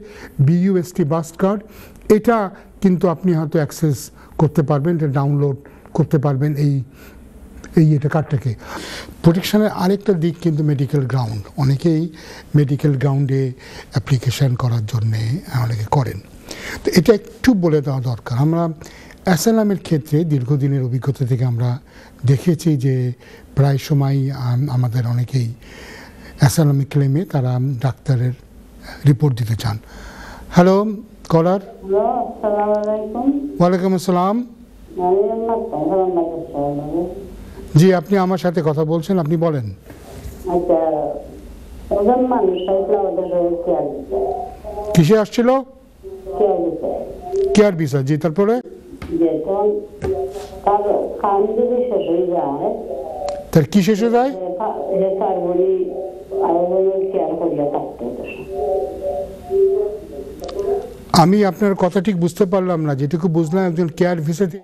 BUST বাস্ট কার্ড, এটা কিন্তু আপনি হয়তো অ্যাক্সেস করতে পারবেন, এটা ডাউনলোড করতে পারবেন এটা কার্ডটাকে। প্রোটেকশনের আরেকটা দিক কিন্তু মেডিকেল গ্রাউন্ড, অনেকেই মেডিকেল গ্রাউন্ডে অ্যাপ্লিকেশান করার জন্যে অনেকে করেন। তো এটা একটু বলে দেওয়া দরকার। আমরা অ্যাসাইলামের ক্ষেত্রে দীর্ঘদিনের অভিজ্ঞতা থেকে আমরা দেখেছি যে প্রায় সময় আমাদের অনেকেই অ্যাসাইলামিক ক্লেমে তারা ডাক্তারের রিপোর্ট দিতে চান। হ্যালো কলার। ওয়ালাইকুম আসসালাম। জি, আপনি আমার সাথে কথা বলছেন, আপনি বলেন। কিসে আসছিল? Care visa. জি, তারপরে তার কি শেষ হয়ে যায়? আমি আপনার কথা ঠিক বুঝতে পারলাম না, যেটুকু বুঝলাম একজন কেয়ার ভিসাতে,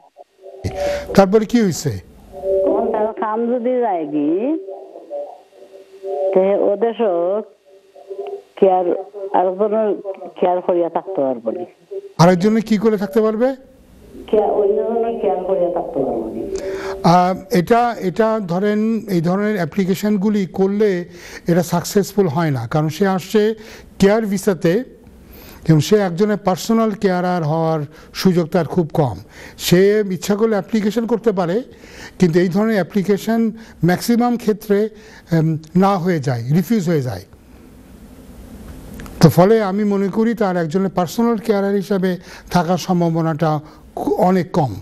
তারপরে কি হয়েছে? আরেকজনে কি করে থাকতে পারবে? এটা ধরেন এই ধরনের অ্যাপ্লিকেশনগুলি করলে এটা সাকসেসফুল হয় না, কারণ সে আসছে কেয়ার ভিসাতে এবং সে একজনের পার্সোনাল কেয়ারার হওয়ার সুযোগ তার খুব কম। সে ইচ্ছা করলে অ্যাপ্লিকেশন করতে পারে, কিন্তু এই ধরনের অ্যাপ্লিকেশন ম্যাক্সিমাম ক্ষেত্রে না হয়ে যায়, রিফিউজ হয়ে যায়। তো ফলে আমি মনে করি তার একজনের পার্সোনাল কেয়ারার হিসাবে থাকার সম্ভাবনাটা অনেক কম।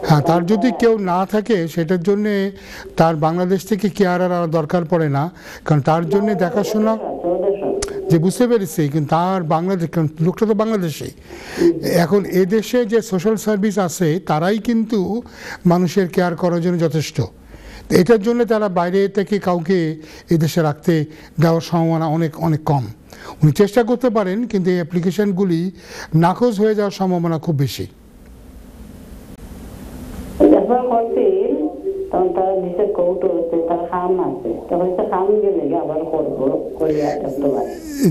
হ্যাঁ, তার যদি কেউ না থাকে সেটার জন্যে তার বাংলাদেশ থেকে কেয়ারার আর দরকার পড়ে না, কারণ তার জন্যে দেখাশোনা, যে বুঝতে পেরেছি, কিন্তু তার বাংলাদেশ, লোকটা তো বাংলাদেশে। এখন এদেশে যে সোশ্যাল সার্ভিস আছে তারাই কিন্তু মানুষের কেয়ার করার জন্য যথেষ্ট। এটার জন্য তারা বাইরে থেকে কাউকে এদেশে রাখতে দেওয়ার সম্ভাবনা অনেক কম। উনি চেষ্টা করতে পারেন, কিন্তু এই অ্যাপ্লিকেশনগুলি নাকচ হয়ে যাওয়ার সম্ভাবনা খুব বেশি।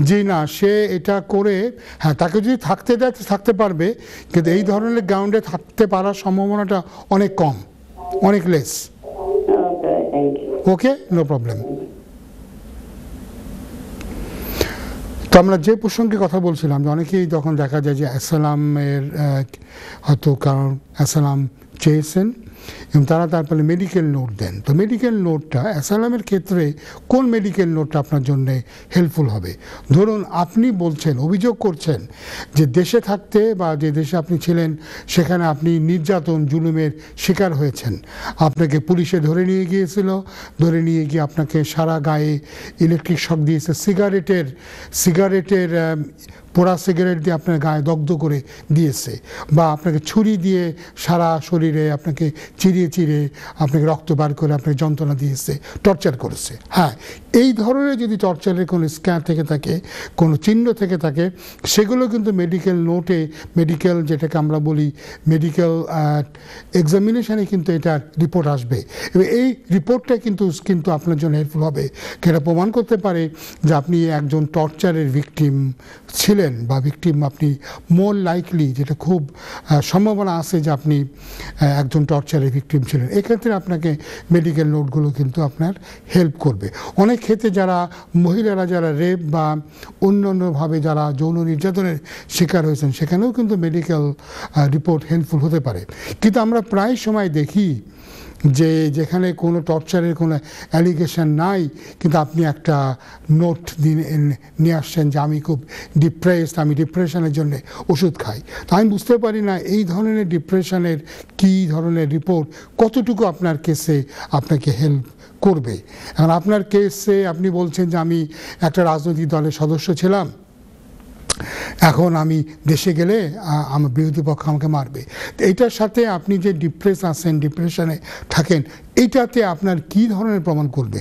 জি না, সে এটা করে, হ্যাঁ, তাকে যদি থাকতে দেয় থাকতে পারবে, কিন্তু এই ধরনের গ্রাউন্ডে থাকতে পারার সম্ভাবনাটা অনেক কম, অনেক লেস। ওকে, নো প্রবলেম। তো আমরা যে প্রসঙ্গে কথা বলছিলাম, যে অনেকেই যখন দেখা যায় যে অ্যাসাইলামের হয়তো কারণ অ্যাসাইলাম চেয়েছেন এবং তারা তারপরে মেডিকেল নোট দেন। তো মেডিকেল নোটটা অ্যাসাইলামের ক্ষেত্রে কোন মেডিকেল নোটটা আপনার জন্য হেল্পফুল হবে? ধরুন আপনি বলছেন, অভিযোগ করছেন যে দেশে থাকতে বা যে দেশে আপনি ছিলেন সেখানে আপনি নির্যাতন জুলুমের শিকার হয়েছেন, আপনাকে পুলিশে ধরে নিয়ে গিয়েছিল, ধরে নিয়ে গিয়ে আপনাকে সারা গায়ে ইলেকট্রিক শক দিয়েছে, সিগারেটের পোড়া সিগারেট দিয়ে আপনার গায়ে দগ্ধ করে দিয়েছে, বা আপনাকে ছুরি দিয়ে সারা শরীরে আপনাকে চিরিয়ে চিরে চিরে আপনাকে রক্ত বার করে আপনাকে যন্ত্রণা দিয়েছে, টর্চার করেছে। হ্যাঁ, এই ধরনের যদি টর্চারের কোনো স্ক্যান থেকে থাকে, কোনো চিহ্ন থেকে থাকে, সেগুলো কিন্তু মেডিকেল নোটে, মেডিকেল যেটাকে আমরা বলি মেডিকেল এক্সামিনেশানে কিন্তু এটার রিপোর্ট আসবে, এবং এই রিপোর্টটা কিন্তু কিন্তু আপনার জন্য হেল্পফুল হবে। এটা প্রমাণ করতে পারে যে আপনি একজন টর্চারের ভিকটিম ছিলেন, বা ভিকটিম আপনি মোর লাইকলি, যেটা খুব সম্ভাবনা আছে যে আপনি একজন টর্চারের ভিকটিম ছিলেন। এক্ষেত্রে আপনাকে মেডিকেল নোটগুলো কিন্তু আপনার হেল্প করবে। অনেক ক্ষেত্রে যারা মহিলারা যারা রেপ বা অন্যান্যভাবে যারা যৌন নির্যাতনের শিকার হয়েছেন, সেখানেও কিন্তু মেডিকেল রিপোর্ট হেল্পফুল হতে পারে। কিন্তু আমরা প্রায় সময় দেখি যে যেখানে কোনো টর্চারের কোনো অ্যালিগেশন নাই, কিন্তু আপনি একটা নোট নিয়ে আসছেন যে আমি খুব ডিপ্রেসড, আমি ডিপ্রেশনের জন্য ওষুধ খাই। তো আমি বুঝতে পারি না এই ধরনের ডিপ্রেশনের কী ধরনের রিপোর্ট কতটুকু আপনার কেসে আপনাকে হেল্প করবে। এখন আপনার কেসে আপনি বলছেন যে আমি একটা রাজনৈতিক দলের সদস্য ছিলাম, এখন আমি দেশে গেলে আমার বিরোধী পক্ষ আমাকে মারবে। তো এইটার সাথে আপনি যে ডিপ্রেশনে থাকেন, এইটাতে আপনার কী ধরনের প্রমাণ করবে?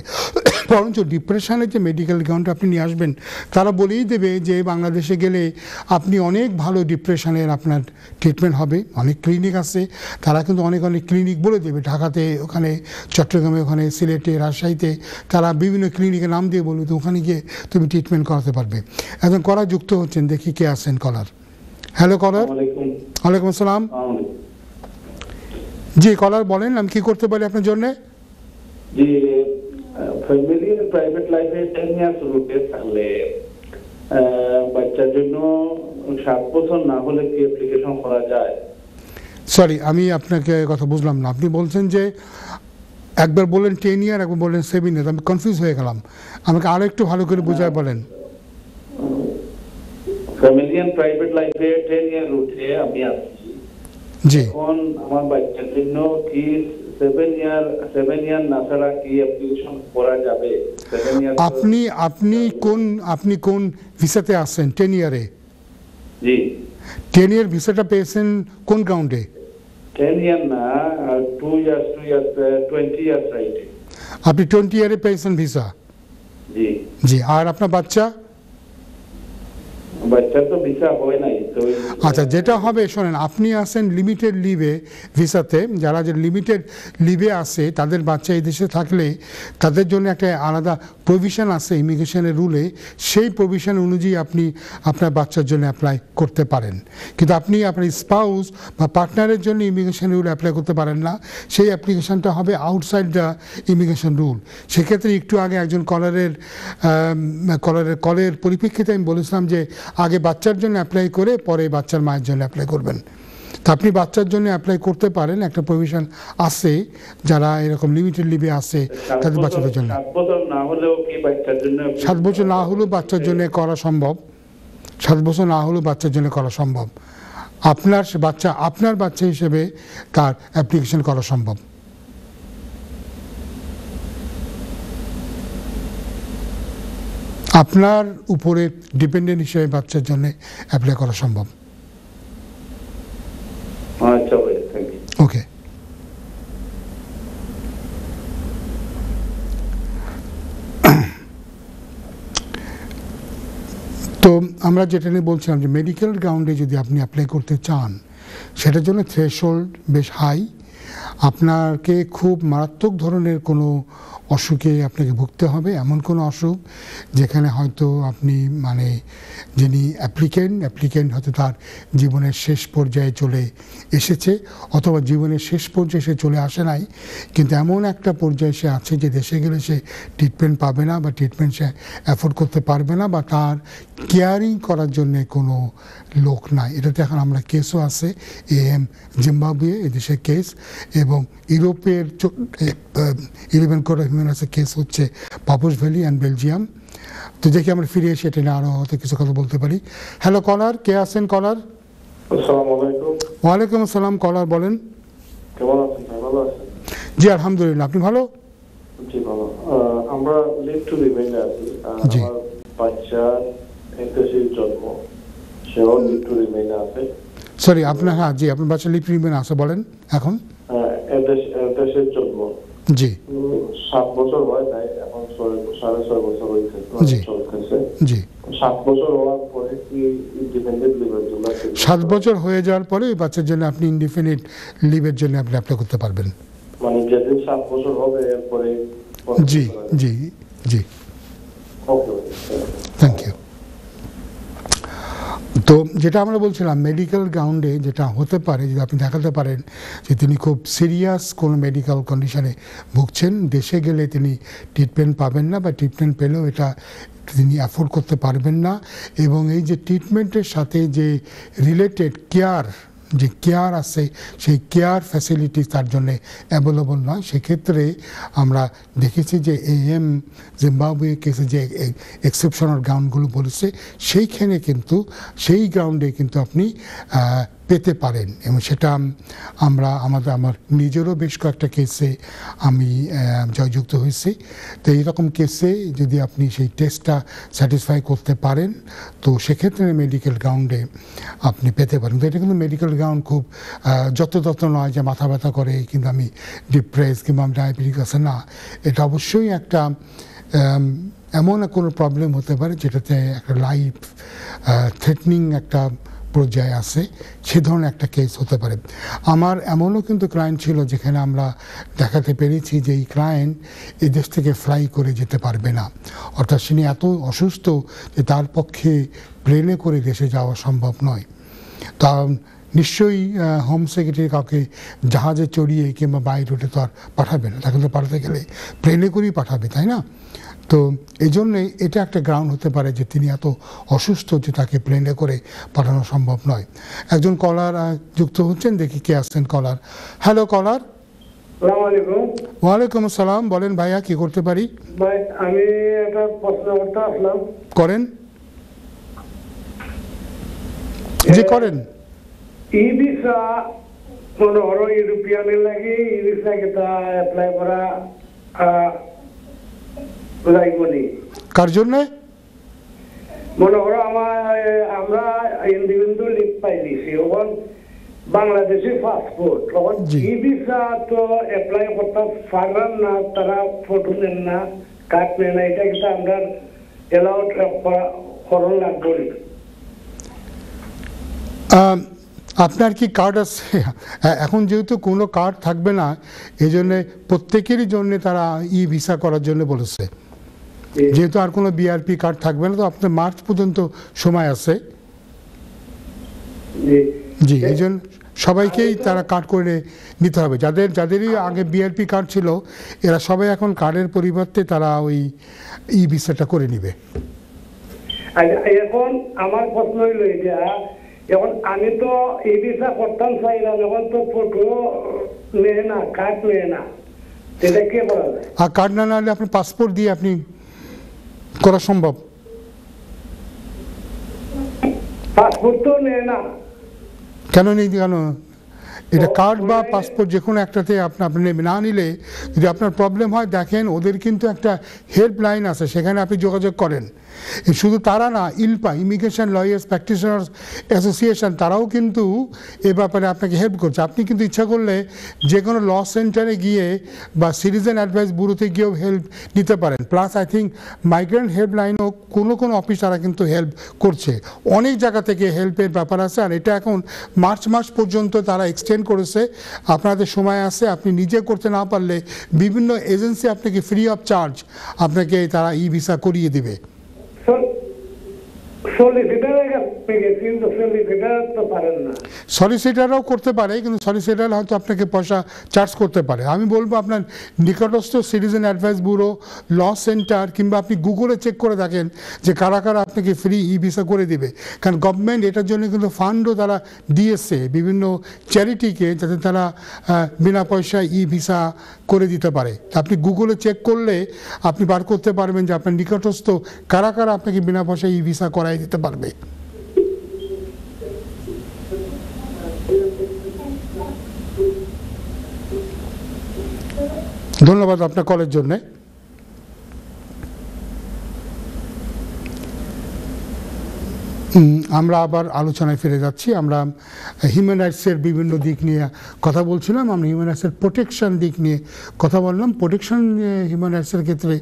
বরঞ্চ ডিপ্রেশনের যে মেডিকেল গ্রাউন্ডে আপনি নিয়ে আসবেন, তারা বলেই দেবে যে বাংলাদেশে গেলে আপনি অনেক ভালো ডিপ্রেশনের আপনার ট্রিটমেন্ট হবে, অনেক ক্লিনিক আছে, তারা কিন্তু অনেক ক্লিনিক বলে দেবে, ঢাকাতে, ওখানে চট্টগ্রামে, ওখানে সিলেটে, রাজশাহীতে, তারা বিভিন্ন ক্লিনিকের নাম দিয়ে বলবে, তো ওখানে গিয়ে তুমি ট্রিটমেন্ট করাতে পারবে। এখন কলার যুক্ত হচ্ছেন, দেখি কে আছেন কলার। হ্যালো কলার। ওয়ালাইকুম আসসালাম। জি কলার বলেন, আমি কি করতে পারি আপনার জন্য? জি, ফ্যামিলি প্রাইভেট লাইফে 10 ইয়ার্স রুটে থাকলে বাচ্চার জন্য 7 বছর না হলে কি অ্যাপ্লিকেশন করা যায়? সরি, আমি আপনাকে কথা বুঝলাম না। আপনি বলছেন যে একবার বললেন 10 ইয়ার, একবার বললেন 7 ইয়ার, আমি কনফিউজ হয়ে গেলাম। আমাকে আরো একটু ভালো করে বুঝায় বলেন। ফ্যামিলি এন্ড প্রাইভেট লাইফে 10 ইয়ার রুটে আমি আছি। জি, এখন আমার বাচ্চার জন্য কি 7 ইয়ার না ছাড়া কি অ্যাপ্লিকেশন করা যাবে? 7 ইয়ার আপনি কোন ভিসাতে আছেন 10 ইয়ারে? জি, 10 ইয়ার ভিসাটা পেয়েছেন কোন গ্রাউন্ডে? 10 ইয়ার না, 2 ইয়ার্স 20 ইয়ার্স রাইটে। আপনি 20 ইয়ারে পেয়েছেন ভিসা? জি জি। আর আপনার বাচ্চা? বাচ্চার তো ভিসা হয় নাই তো। আচ্ছা, যেটা হবে শোনেন, আপনি আছেন লিমিটেড লিভে ভিসাতে। যারা যে লিমিটেড লিভে আছে তাদের বাচ্চা এই দেশে থাকলে তাদের জন্য একটা আলাদা প্রভিশন আছে ইমিগ্রেশনের রুলে, সেই প্রভিশন অনুযায়ী আপনি আপনার বাচ্চার জন্য অ্যাপ্লাই করতে পারেন। কিন্তু আপনি আপনার স্পাউস বা পার্টনারের জন্য ইমিগ্রেশন রুল অ্যাপ্লাই করতে পারেন না, সেই অ্যাপ্লিকেশনটা হবে আউটসাইড দ্য ইমিগ্রেশন রুল। সেক্ষেত্রে একটু আগে একজন কলের পরিপ্রেক্ষিতে আমি বলেছিলাম যে আগে বাচ্চার জন্য অ্যাপ্লাই করে পরে বাচ্চার মায়ের জন্য অ্যাপ্লাই করবেন। তা আপনি বাচ্চার জন্য অ্যাপ্লাই করতে পারেন, একটা প্রভিশন আছে যারা এরকম লিমিটেড লিভে আছে তাদের বাচ্চাদের জন্য। 7 বছর না হলেও কি বাচ্চার জন্য? 7 বছর না হলেও বাচ্চার জন্য করা সম্ভব। 7 বছর না হলেও বাচ্চার জন্য করা সম্ভব। আপনার বাচ্চা হিসেবে তার অ্যাপ্লিকেশন করা সম্ভব। আপনার উপরে ডিপেন্ডেন্ট হিসেবে বাচ্চার জন্য অ্যাপ্লাই করা সম্ভব। আচ্ছা ভাই, থ্যাংক ইউ। ওকে। তো আমরা যেটা নিয়ে বলছিলাম যে মেডিকেল গ্রাউন্ডে যদি আপনি অ্যাপ্লাই করতে চান, সেটার জন্য থ্রেশহোল্ড বেশ হাই। আপনাকে খুব মারাত্মক ধরনের কোনো অসুখে আপনাকে ভুগতে হবে, এমন কোনো অসুখ যেখানে হয়তো আপনি যিনি অ্যাপ্লিকেন্ট হয়তো তার জীবনের শেষ পর্যায়ে চলে এসেছে, অথবা জীবনের শেষ পর্যায়ে সে চলে আসে নাই, কিন্তু এমন একটা পর্যায়ে সে আছে যে দেশে গেলে সে ট্রিটমেন্ট পাবে না, বা ট্রিটমেন্ট সে অ্যাফোর্ড করতে পারবে না, বা তার কেয়ারিং করার জন্যে কোনো লোক নাই। এটাতে এখন আমরা কেসও আছে, AM জিম্বাবুয়ে এদেশের কেস, এবং ইউরোপের 11 কোর্ট অফ হিউম্যান রাইটসের কেস হচ্ছে পাপুস ভ্যালি অ্যান্ড বেলজিয়াম। তো দেখি আমরা ফিরে এসে এটা নিয়ে আরও হয়তো কিছু কথা বলতে পারি। হ্যালো কলার, কে আছেন কলার? আসসালামু আলাইকুম। ওয়ালাইকুম আসসালাম। কলার বলেন। কেমন আছেন? ভালো আছেন? জি আলহামদুলিল্লাহ, আপনি ভালো? জি ভালো। আমরা লিভ টু রিমেইন আছি। আমার বাচ্চা এদেশের জন্ম, সেও লিভ টু রিমেইন আছে। সরি আপনার, হ্যাঁ জি, আপনার বাচ্চা লিভ টু রিমেইন আছে, বলেন এখন। দেশের জন্য। জি 7 বছর হয় নাই, এখন 6.5 বছর চলতেছে। জি 7 বছর হওয়ার পরে কি ইন্ডিপেন্ডেন্ট লিভের জন্য 7 বছর হয়ে যাওয়ার পরে ওই বাচ্চার জন্য আপনি ইনডিফিনিট লিভের জন্য আপনি অ্যাপ্লাই করতে পারবেন। মানে যেদিন 7 বছর হবে এরপরে? জি জি জি ওকে, থ্যাংক ইউ। তো যেটা আমরা বলছিলাম মেডিকেল গ্রাউন্ডে যেটা হতে পারে, যদি আপনি দেখাতে পারেন যে তিনি খুব সিরিয়াস কোনো মেডিকেল কন্ডিশনে ভুগছেন, দেশে গেলে তিনি ট্রিটমেন্ট পাবেন না, বা ট্রিটমেন্ট পেলেও এটা তিনি অ্যাফোর্ড করতে পারবেন না, এবং এই যে ট্রিটমেন্টের সাথে যে রিলেটেড কেয়ার, যে কেয়ার আছে সেই কেয়ার ফ্যাসিলিটি তার জন্যে অ্যাভেলেবল নয়, সেক্ষেত্রে আমরা দেখেছি যে AM জিম্বাবুয়ে কেসে যে এক্সেপশনাল গ্রাউন্ডগুলো বলেছে সেইখানে কিন্তু সেই গ্রাউন্ডে কিন্তু আপনি পেতে পারেন, এবং সেটা আমার নিজেরও বেশ কয়েকটা কেসে আমি জয়যুক্ত হয়েছি। তো এইরকম কেসে যদি আপনি সেই টেস্টটা স্যাটিসফাই করতে পারেন তো সেক্ষেত্রে মেডিকেল গ্রাউন্ডে আপনি পেতে পারেন। তো এটা কিন্তু মেডিকেল গ্রাউন্ড খুব যত নয় যে মাথা ব্যথা করে কিন্তু আমি ডিপ্রেস কিংবা আমি ডায়াবেটিক আছে না, এটা অবশ্যই একটা এমন কোনো প্রবলেম হতে পারে যেটাতে একটা লাইফ থ্রেটনিং একটা পর্যায়ে আছে, সে ধরনের একটা কেস হতে পারে। আমার এমনও কিন্তু ক্লায়েন্ট ছিল যেখানে আমরা দেখাতে পেরেছি যে এই ক্লায়েন্ট এই দেশ থেকে ফ্লাই করে যেতে পারবে না, অর্থাৎ তিনি এত অসুস্থ যে তার পক্ষে প্লেনে করে দেশে যাওয়া সম্ভব নয়। তা নিশ্চয়ই হোম সেক্রেটারি কাউকে জাহাজে চড়িয়ে কিংবা বাই রোডে তো আর পাঠাবে না, তাকে তো পাঠাতে গেলে প্লেনে করেই পাঠাবে, তাই না? তো এই জন্যে এটা একটা গ্রাউন্ড হতে পারে যে তিনি এত অসুস্থ যে তাকে প্লেনে করে পাঠানো সম্ভব নয়। একজন কলার যুক্ত হচ্ছেন, দেখি কে আসছেন কলার। হ্যালো কলার। আসসালামু আলাইকুম। ওয়ালাইকুম আসসালাম, বলেন ভাইয়া কি করতে পারি? ভাই আমি একটা প্রশ্ন করতে আসলাম। করেন, জি করেন। ই ভিসা মনে হলো ইউরোপিয়ানের লাগে ই ভিসা কেটা অ্যাপ্লাই করা লাগবনি। কার জন্যে? মনে হলো আমরা ইন্ডিভিজুয়াল লিভ পাই দিছি, এখন বাংলাদেশের পাসপোর্ট, তখন ই ভিসা তো অ্যাপ্লাই করতে পারলাম না, তারা ফটো নেন না, কার্ড নেন না, এটা কিন্তু আমরা এলাউড করণ লাগবে। আপনার কি কার্ড আছে? এখন যেহেতু কোনো কার্ড থাকবে না এই জন্যে প্রত্যেকেরই জন্য তারা ই ভিসা করার জন্য বলেছে, যেহেতু আর কোনো বিআরপি কার্ড থাকবে না, তো আপনার মার্চ পর্যন্ত সময় আছে। জি, এই জন্য সবাইকেই তারা কার্ড করে নিতে হবে, যাদেরই আগে বিআরপি কার্ড ছিল এরা সবাই এখন কার্ডের পরিবর্তে তারা ওই ই ভিসাটা করে নিবে। এখন আমার প্রশ্ন হইল এটা, এখন আমি তো এই ভিসা করতাম চাইলাম, এখন তো ফটো নেয় না, কার্ড নেয় না, এটা কে করা যায়? আর কার্ড না নিলে আপনার পাসপোর্ট দিয়ে আপনি করা সম্ভব। পাসপোর্ট তো নেয় না। কেন নেই? কেন? এটা কার্ড বা পাসপোর্ট যে কোনো একটাতে আপনি না নিলে যদি আপনার প্রবলেম হয়, দেখেন ওদের কিন্তু একটা হেল্পলাইন আছে, সেখানে আপনি যোগাযোগ করেন। শুধু তারা না, ইলপা ইমিগ্রেশন লয়ার্স প্র্যাকটিশনার্স অ্যাসোসিয়েশন তারাও কিন্তু এ ব্যাপারে আপনাকে হেল্প করছে। আপনি কিন্তু ইচ্ছা করলে যে কোনো ল সেন্টারে গিয়ে বা সিটিজেন অ্যাডভাইস ব্যুরোতে গিয়েও হেল্প নিতে পারেন। প্লাস আই থিঙ্ক মাইগ্রেন্ট হেল্পলাইনও কোনো অফিস তারা কিন্তু হেল্প করছে, অনেক জায়গা থেকে হেল্পের ব্যাপার আছে। আর এটা এখন মার্চ মাস পর্যন্ত তারা এক্সটেন্ড করেছে, আপনাদের সময় আছে। আপনি নিজে করতে না পারলে বিভিন্ন এজেন্সি আপনাকে ফ্রি অফ চার্জ আপনাকে তারা ই ভিসা করিয়ে দিবে। সলিসিটারও করতে পারে, কিন্তু সলিসিটার হয়তো আপনাকে পয়সা চার্জ করতে পারে। আমি বলবো আপনার নিকটস্থ সিটিজেন অ্যাডভাইস ব্যুরো, ল সেন্টার কিংবা আপনি গুগলে চেক করে দেখেন যে কারা কারা আপনাকে ফ্রি ই ভিসা করে দিবে। কারণ গভর্নমেন্ট এটার জন্য কিন্তু ফান্ডও তারা দিয়েছে বিভিন্ন চ্যারিটিকে, যাতে তারা বিনা পয়সায় ই ভিসা করে দিতে পারে। আপনি গুগলে চেক করলে আপনি বার করতে পারবেন যে আপনার নিকটস্থ কারা কারা আপনাকে বিনা পয়সায় ই ভিসা করাই দিতে পারবে। ধন্যবাদ আপনার কলের জন্যে। আমরা আবার আলোচনায় ফিরে যাচ্ছি। আমরা হিউম্যান রাইটসের বিভিন্ন দিক নিয়ে কথা বলছিলাম। আমরা হিউম্যান রাইটসের প্রোটেকশন দিক নিয়ে কথা বললাম। প্রোটেকশন হিউম্যান রাইটসের ক্ষেত্রে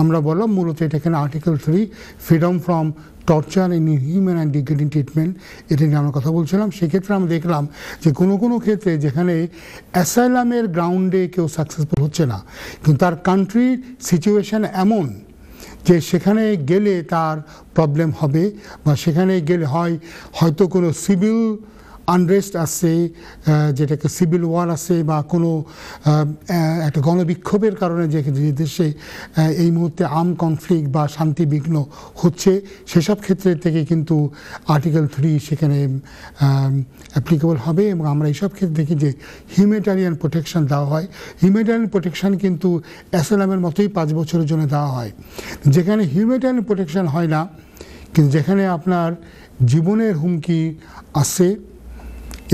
আমরা বললাম মূলত এটা এখানে article 3 freedom from torture in human and degrading treatment, এটা নিয়ে আমরা কথা বলছিলাম। সেক্ষেত্রে আমরা দেখলাম যে কোনো ক্ষেত্রে যেখানে অ্যাসাইলামের গ্রাউন্ডে কেউ সাকসেসফুল হচ্ছে না, কিন্তু তার কান্ট্রির সিচুয়েশান এমন যে সেখানে গেলে তার প্রবলেম হবে, বা সেখানে গেলে হয়তো কোনো সিভিল আনরেস্ট আছে, যেটাকে সিভিল ওয়ার আছে, বা কোনো একটা গণবিক্ষোভের কারণে যে দেশে এই মুহূর্তে আর্ম কনফ্লিক্ট বা শান্তি বিঘ্ন হচ্ছে, সেসব ক্ষেত্রে থেকে কিন্তু আর্টিকেল 3 সেখানে অ্যাপ্লিকেবল হবে। এবং আমরা এইসব ক্ষেত্রে দেখি যে হিউম্যানিটেরিয়ান প্রোটেকশন দেওয়া হয়। হিউম্যানিটেরিয়ান প্রোটেকশন কিন্তু অ্যাসাইলামের মতোই 5 বছরের জন্য দেওয়া হয়। যেখানে হিউম্যানিটেরিয়ান প্রোটেকশন হয় না, কিন্তু যেখানে আপনার জীবনের হুমকি আছে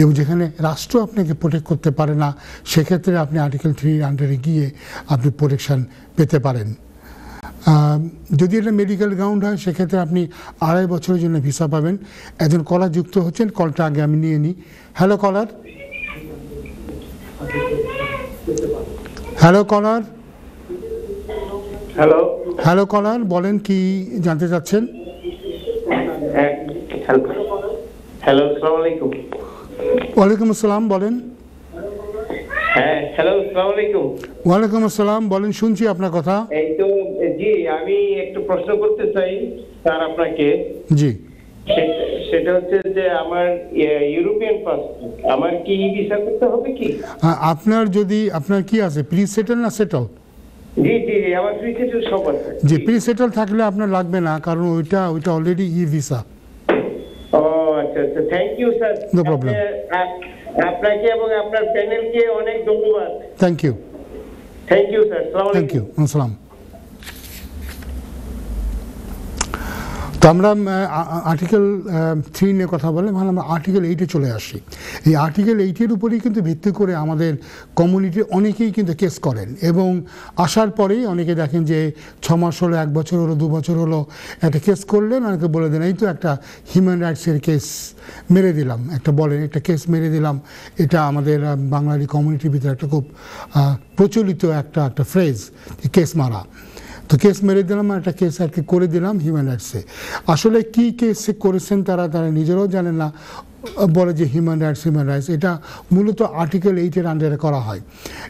এবং যেখানে রাষ্ট্র আপনাকে প্রোটেক্ট করতে পারে না, সেক্ষেত্রে আপনি আর্টিকেল 3 আন্ডারে গিয়ে আপনি প্রোটেকশন পেতে পারেন। যদি এটা মেডিকেল গ্রাউন্ড হয়, সেক্ষেত্রে আপনি 2.5 বছরের জন্য ভিসা পাবেন। একজন কলার যুক্ত হচ্ছেন, কলটা আগে আমি নিয়ে নিই। Hello caller, hello caller, hello hello কলার, বলেন কি জানতে চাচ্ছেন? হ্যালো, আসসালামু আলাইকুম। ওয়ালাইকুম আসসালাম, বলেন। হ্যাঁ, হ্যালো, আসসালামু আলাইকুম। ওয়ালাইকুম আসসালাম, বলেন, শুনছি আপনার কথা। এই তো, জি, আমি একটু প্রশ্ন করতে চাই স্যার আপনাকে। জি, সেটা হচ্ছে যে আমার ইউরোপিয়ান পাসপোর্ট, আমার কি ভিসা করতে হবে কি? আপনার কি আছে, প্রি সেটেল না সেটেল? জি জি, আমার প্রি সেটেল সব আছে। জি, প্রি সেটেল থাকলে আপনার লাগবে না, কারণ ওইটা অলরেডি ই ভিসা। ও আচ্ছা আচ্ছা, thank you sir. No problem. আপনাকে এবং আপনার প্যানেলকে অনেক ধন্যবাদ। Thank you, thank you sir. আসসালামু থ্যাংক ইউ, আলাইকুম। আসসালাম। তো আমরা আর্টিকেল 3 নিয়ে কথা বলে ভালো, আমরা আর্টিকেল 8-এ চলে আসি। এই আর্টিকেল 8-এর উপরেই কিন্তু ভিত্তি করে আমাদের কমিউনিটির অনেকেই কিন্তু কেস করেন, এবং আসার পরেই অনেকে দেখেন যে 6 মাস হলো, 1 বছর হলো, 2 বছর হলো, একটা কেস করলেন, অনেকে বলে দেন এই তো একটা হিউম্যান রাইটসের কেস মেরে দিলাম, একটা কেস মেরে দিলাম। এটা আমাদের বাঙালি কমিউনিটির ভিতরে একটা খুব প্রচলিত একটা ফ্রেজ, কেস মারা। তো কেস মেরে দিলাম, একটা কেস আর কি করে দিলাম হিউম্যান রাইটসে। আসলে কি কেস করেছেন তারা নিজেরাও জানেন না, বলে যে হিউম্যান রাইটস। এটা মূলত আর্টিকেল 8-এর আন্ডারে করা হয়।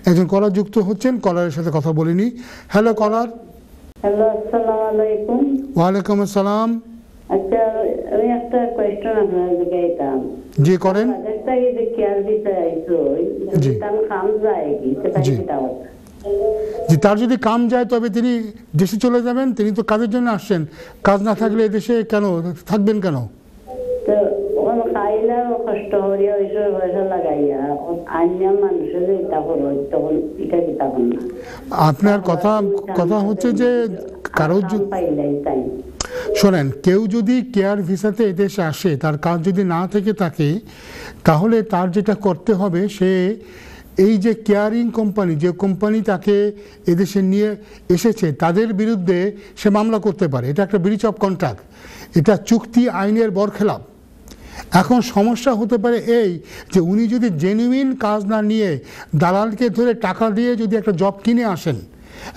একজন কলার যুক্ত হচ্ছেন, কলারের সাথে কথা বলিনি। Hello caller. হ্যালো, আসসালামু আলাইকুম। ওয়ালাইকুম আসসালাম। আচ্ছা, আমি একটা কোয়েশ্চন আপনার জিজ্ঞাইতাম। জি করেন। একটা এই যে কেয়ার ভিসা আইছো, জি, তার কাম যায় কি? সেটা জি, কি দাও? যে তার যদি কাম যায় তবে তিনি দেশে চলে যাবেন। তিনি তো কাজের জন্য আসছেন, কাজ না থাকলে দেশে কেন থাকবেন? কেন? তো ওখান খাইলা কষ্ট করিয়া ওইসব পয়সা লাগাইয়া আইনিয়া মানুষের এটা করো, তখন এটা কি তখন না? আপনার কথা হচ্ছে যে কারো পাইলাই তাই। শোনেন, কেউ যদি কেয়ার ভিসাতে এদেশে আসে, তার কাজ যদি না থেকে থাকে, তাহলে তার যেটা করতে হবে, সে এই যে কেয়ারিং কোম্পানি, যে কোম্পানি তাকে এদেশে নিয়ে এসেছে, তাদের বিরুদ্ধে সে মামলা করতে পারে। এটা একটা ব্রিচ অফ কন্ট্রাক্ট, এটা চুক্তি আইনের বরখেলাপ। এখন সমস্যা হতে পারে এই যে উনি যদি জেনুইন কাজ না নিয়ে দালালকে ধরে টাকা দিয়ে যদি একটা জব কিনে আসেন,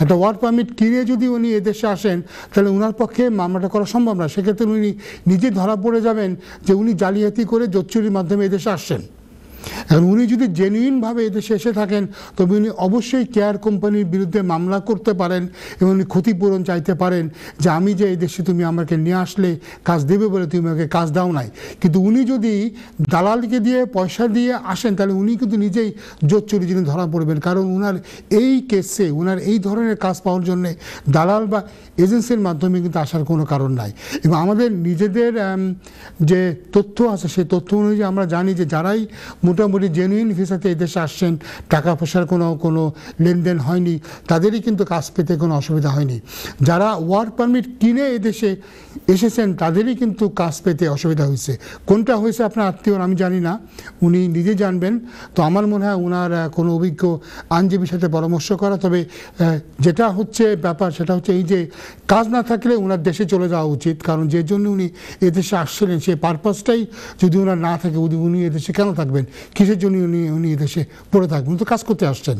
একটা ওয়ার্ক পারমিট কিনে যদি উনি এদেশে আসেন, তাহলে ওনার পক্ষে মামলাটা করা সম্ভব না। সেক্ষেত্রে উনি নিজে ধরা পড়ে যাবেন যে উনি জালিয়াতি করে জোচ্চুরির মাধ্যমে এদেশে আসছেন। এখন উনি যদি জেনুইনভাবে এদেশে এসে থাকেন, তবে উনি অবশ্যই কেয়ার কোম্পানির বিরুদ্ধে মামলা করতে পারেন এবং উনি ক্ষতিপূরণ চাইতে পারেন যে আমি যে এই দেশে তুমি আমাকে নিয়ে আসলে কাজ দেবে বলে তুমি আমাকে কাজ দাও নাই। কিন্তু উনি যদি দালালকে দিয়ে পয়সা দিয়ে আসেন, তাহলে উনি কিন্তু নিজেই জোচ্চুরির জন্য ধরা পড়বেন, কারণ উনার এই কেসে উনার এই ধরনের কাজ পাওয়ার জন্যে দালাল বা এজেন্সির মাধ্যমে কিন্তু আসার কোনো কারণ নাই। এবং আমাদের নিজেদের যে তথ্য আছে, সেই তথ্য অনুযায়ী আমরা জানি যে যারাই মোটামুটি জেনুইন ভিসাতে এই দেশে আসছেন, টাকা পয়সার কোনো লেনদেন হয়নি, তাদেরই কিন্তু কাজ পেতে কোনো অসুবিধা হয়নি। যারা ওয়ার্ক পারমিট কিনে এদেশে এসেছেন তাদেরই কিন্তু কাজ পেতে অসুবিধা হয়েছে। কোনটা হয়েছে আপনার আত্মীয় আমি জানি না, উনি নিজে জানবেন। তো আমার মনে হয় ওনার কোনো অভিজ্ঞ আইনজীবীর সাথে পরামর্শ করা। তবে যেটা হচ্ছে ব্যাপার সেটা হচ্ছে এই যে কাজ না থাকলে ওনার দেশে চলে যাওয়া উচিত, কারণ যে জন্য উনি এদেশে আসছিলেন সেই পারপাসটাই যদি ওনার না থাকে, উনি এদেশে কেন থাকবেন, কিসের জন্য উনি এদেশে পড়ে থাকবেন? উনি তো কাজ করতে আসছেন।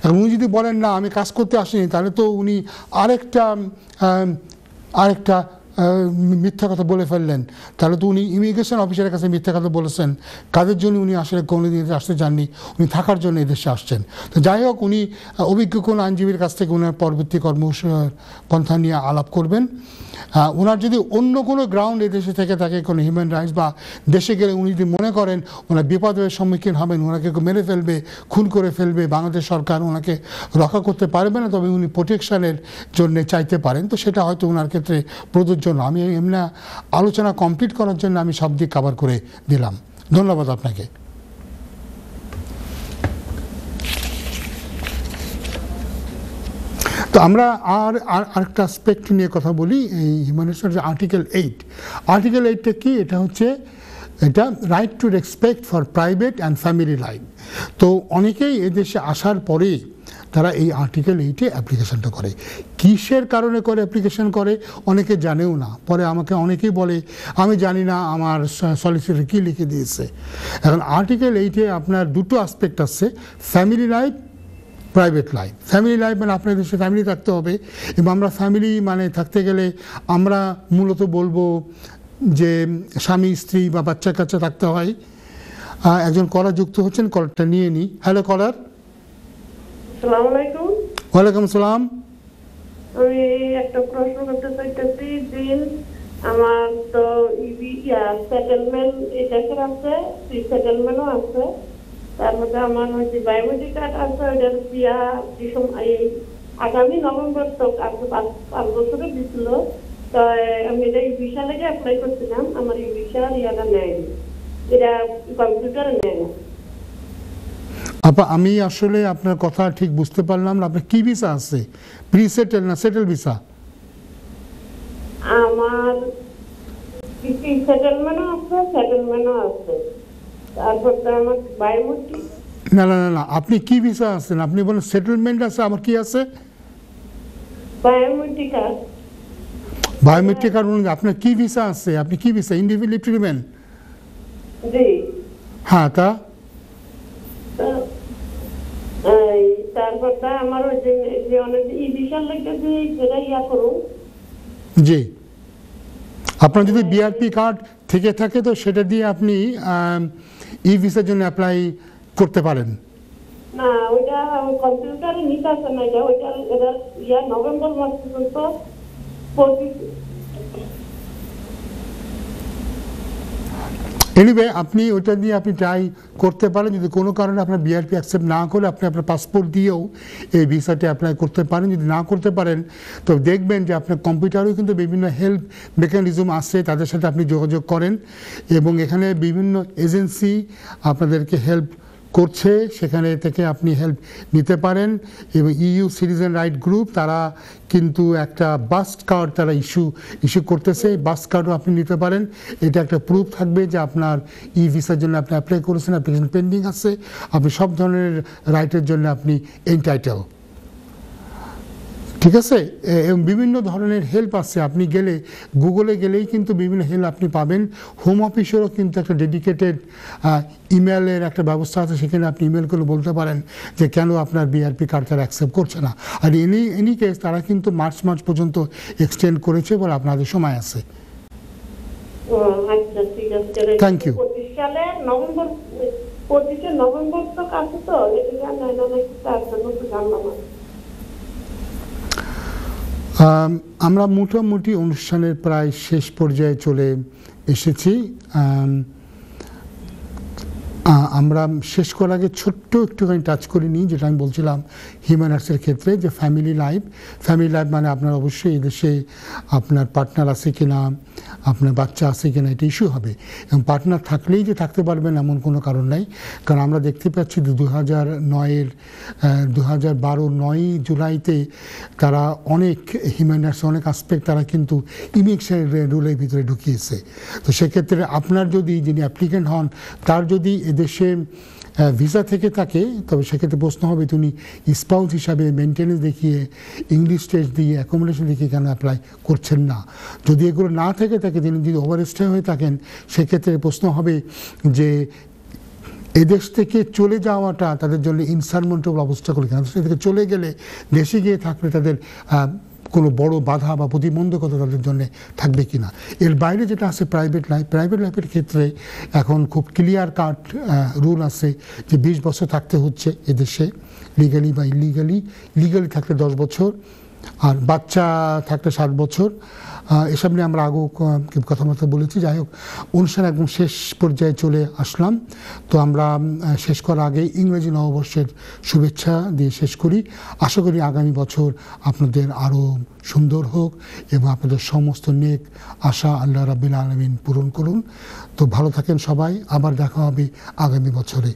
এখন উনি যদি বলেন না আমি কাজ করতে আসিনি, তাহলে তো উনি আরেকটা মিথ্যা কথা বলে ফেললেন। তাহলে তো উনি ইমিগ্রেশন অফিসারের কাছে মিথ্যা কথা বলেছেন, কাজের জন্য উনি আসলে কোনোদিন আসতে চাননি, উনি থাকার জন্য এদেশে আসছেন। তো যাই হোক, উনি অভিজ্ঞ কোনো আইনজীবীর কাছ থেকে ওনার পরবর্তী কর্মপন্থা নিয়ে আলাপ করবেন। ওনার যদি অন্য কোনো গ্রাউন্ড এদেশে থেকে থাকে, কোনো হিউম্যান রাইটস বা দেশে গেলে উনি যদি মনে করেন ওনার বিপদের সম্মুখীন হবেন, ওনাকে মেরে ফেলবে, খুন করে ফেলবে, বাংলাদেশ সরকার ওনাকে রক্ষা করতে পারবে না, তবে উনি প্রোটেকশনের জন্য চাইতে পারেন। তো সেটা হয়তো ওনার ক্ষেত্রে প্রযোজ্য না। আমি এমনি আলোচনা কমপ্লিট করার জন্য আমি সব দিক কভার করে দিলাম। ধন্যবাদ আপনাকে। তো আমরা আরেকটা অ্যাসপেক্ট নিয়ে কথা বলি, এই হিউম্যান রাইটস আর্টিকেল 8। আর্টিকেল 8টা কি? এটা right to respect for private and family life. তো অনেকেই এদেশে আসার পরে তারা এই আর্টিকেল 8-এ অ্যাপ্লিকেশনটা করে। কিসের কারণে করে অ্যাপ্লিকেশন করে অনেকে জানেও না। পরে আমাকে অনেকেই বলে আমি জানি না আমার সলিসিটর কী লিখে দিয়েছে। এখন আর্টিকেল 8-এ আপনার দুটো অ্যাসপেক্ট আছে, family life, private life. Family life মানে আপনার দেশে ফ্যামিলি থাকতে হবে, এবং আমরা ফ্যামিলি মানে থাকতে গেলে আমরা মূলত বলবো যে স্বামী স্ত্রী বা বাচ্চা কাচ্চা থাকতে হয়। একজন কলার যুক্ত হচ্ছেন, কলারটা নিয়ে নিই। হ্যালো কলার। আসসালামু আলাইকুম। ওয়ালাইকুম আসসালাম। আমি একটা প্রশ্ন করতে চাইতেছি। আমার তো সেটেলমেন্ট এই দেশের আছে, সেটেলমেন্টও আছে, তার মধ্যে আমার হচ্ছে বায়োমেট্রিক কার্ড আছে, ওইটার বিয়া আগামী নভেম্বর তো 5 বছরে দিছিল। তো আমি এটা ভিসা লেগে অ্যাপ্লাই করছিলাম, আমার এই ভিসার ইয়াটা নেয়নি, এটা কম্পিউটারে নেয় না। আপা আমি আসলে আপনার কথা ঠিক বুঝতে পারলাম না। আপনার কি ভিসা আছে? প্রি সেটেল না সেটেল ভিসা? আমার সেটেলমেন্টও আছে, সেটেলমেন্টও আছে, তারপর তো আমার বায়োমেট্রিক। না না না, আপনি কি ভিসা আছেন? আপনি বলেন সেটেলমেন্ট আছে, আমার কি আছে? Biometric card. বায়োমেট্রিক কার্ড আপনার কি ভিসা আছে? আপনি কি visa? Individual leave to remain? জি। হ্যাঁ, তা তারপর আমার ওই যে অনেক ই ভিসার লেগে যেটা ইয়া করুন। জি, আপনার যদি বিআরপি কার্ড থেকে থাকে তো সেটা দিয়ে আপনি ই ভিসার জন্য অ্যাপ্লাই করতে পারেন। না, ওইটা কম্পিউটারে নিতে আসে না, ওইটা ইয়া নভেম্বর মাস পর্যন্ত 25। এনিওয়ে আপনি ওইটা দিয়ে আপনি ট্রাই করতে পারেন। যদি কোনো কারণে আপনার বিআরপি অ্যাকসেপ্ট না করে আপনি আপনার পাসপোর্ট দিয়েও এই ভিসাটি অ্যাপ্লাই করতে পারেন। যদি না করতে পারেন তো দেখবেন যে আপনার কম্পিউটারেও কিন্তু বিভিন্ন হেল্প মেকানিজম আছে, তাদের সাথে আপনি যোগাযোগ করেন, এবং এখানে বিভিন্ন এজেন্সি আপনাদেরকে হেল্প করছে, সেখানে থেকে আপনি হেল্প নিতে পারেন। এবং ইউ সিটিজেন রাইট গ্রুপ তারা কিন্তু একটা বাস্ট কার্ড তারা ইস্যু করতেছে, বাস্ট কার্ডও আপনি নিতে পারেন। এটা একটা প্রুফ থাকবে যে আপনার ই ভিসার জন্য আপনি অ্যাপ্লাই করেছেন, অ্যাপ্লিকেশন পেন্ডিং আছে, আপনি সব ধরনের রাইটের জন্য আপনি এন্টাইটেল। ঠিক আছে? এবং বিভিন্ন ধরনের হেল্প আছে, আপনি গেলে গুগলে গেলেই কিন্তু বিভিন্ন হেল্প আপনি পাবেন। হোম অফিসেরও কিন্তু একটা ডেডিকেটেড ইমেলের একটা ব্যবস্থা আছে, সেখানে আপনি ইমেল করে বলতে পারেন যে কেন আপনার বিআরপি কার্ড তারা অ্যাকসেপ্ট করছে না। আর এনি কেস তারা কিন্তু মার্চ পর্যন্ত এক্সটেন্ড করেছে বলে আপনাদের সময় আছে। আচ্ছা, ঠিক আছে। Thank you. 25 সালে নভেম্বর, 25 নভেম্বর তো কাছে, তো এটা জানাই না নাকি কাছে নতুন জানলাম। আমরা মোটামুটি অনুষ্ঠানের প্রায় শেষ পর্যায়ে চলে এসেছি। আমরা শেষ করার আগে ছোট্ট একটুখানি টাচ করে নিই, যেটা আমি বলছিলাম হিউম্যান রাইটসের ক্ষেত্রে, যে ফ্যামিলি লাইফ মানে আপনার অবশ্যই এদেশে আপনার পার্টনার আছে কিনা, আপনার বাচ্চা আছে কিনা, এটা ইস্যু হবে। এবং পার্টনার থাকলেই যে থাকতে পারবেন এমন কোনো কারণ নাই, কারণ আমরা দেখতে পাচ্ছি 2012 জুলাইতে তারা অনেক হিউম্যান রাইটস অনেক আসপেক্ট তারা কিন্তু ইমিগ্রেশন রুলের ভিতরে ঢুকিয়েছে। তো সেক্ষেত্রে আপনার যদি যিনি অ্যাপ্লিকেন্ট হন তার যদি এদেশে ভিসা থেকে থাকে, তবে সেক্ষেত্রে প্রশ্ন হবে তিনি স্পাউস হিসাবে মেনটেন্যান্স দেখিয়ে, ইংলিশ টেস্ট দিয়ে, অ্যাকোমোডেশন দেখিয়ে কেন অ্যাপ্লাই করছেন না। যদি এগুলো না থেকে থাকে, তিনি যদি ওভারস্টে হয়ে থাকেন, সেক্ষেত্রে প্রশ্ন হবে যে এদেশ থেকে চলে যাওয়াটা তাদের জন্য ইনসারমন্টেবল অবস্টাকল কিনা, সে থেকে চলে গেলে দেশে গিয়ে থাকলে তাদের কোনো বড় বাধা বা প্রতিবন্ধকতা তাদের জন্য থাকবে কিনা। এর বাইরে যেটা আছে প্রাইভেট লাইফের ক্ষেত্রে এখন খুব ক্লিয়ার কাট রুল আছে যে 20 বছর থাকতে হচ্ছে এদেশে, লিগালি বা ইলিগালি। লিগালি থাকলে 10 বছর, আর বাচ্চা থাকলে 7 বছর। এসব নিয়ে আমরা আগেও কথাবার্তা বলেছি। যাই হোক, অনুষ্ঠান একদম শেষ পর্যায়ে চলে আসলাম। তো আমরা শেষ করার আগে ইংরেজি নববর্ষের শুভেচ্ছা দিয়ে শেষ করি। আশা করি আগামী বছর আপনাদের আরও সুন্দর হোক এবং আপনাদের সমস্ত নেক আশা আল্লাহ রাব্বিল আলামিন পূরণ করুন। তো ভালো থাকেন সবাই, আবার দেখা হবে আগামী বছরে।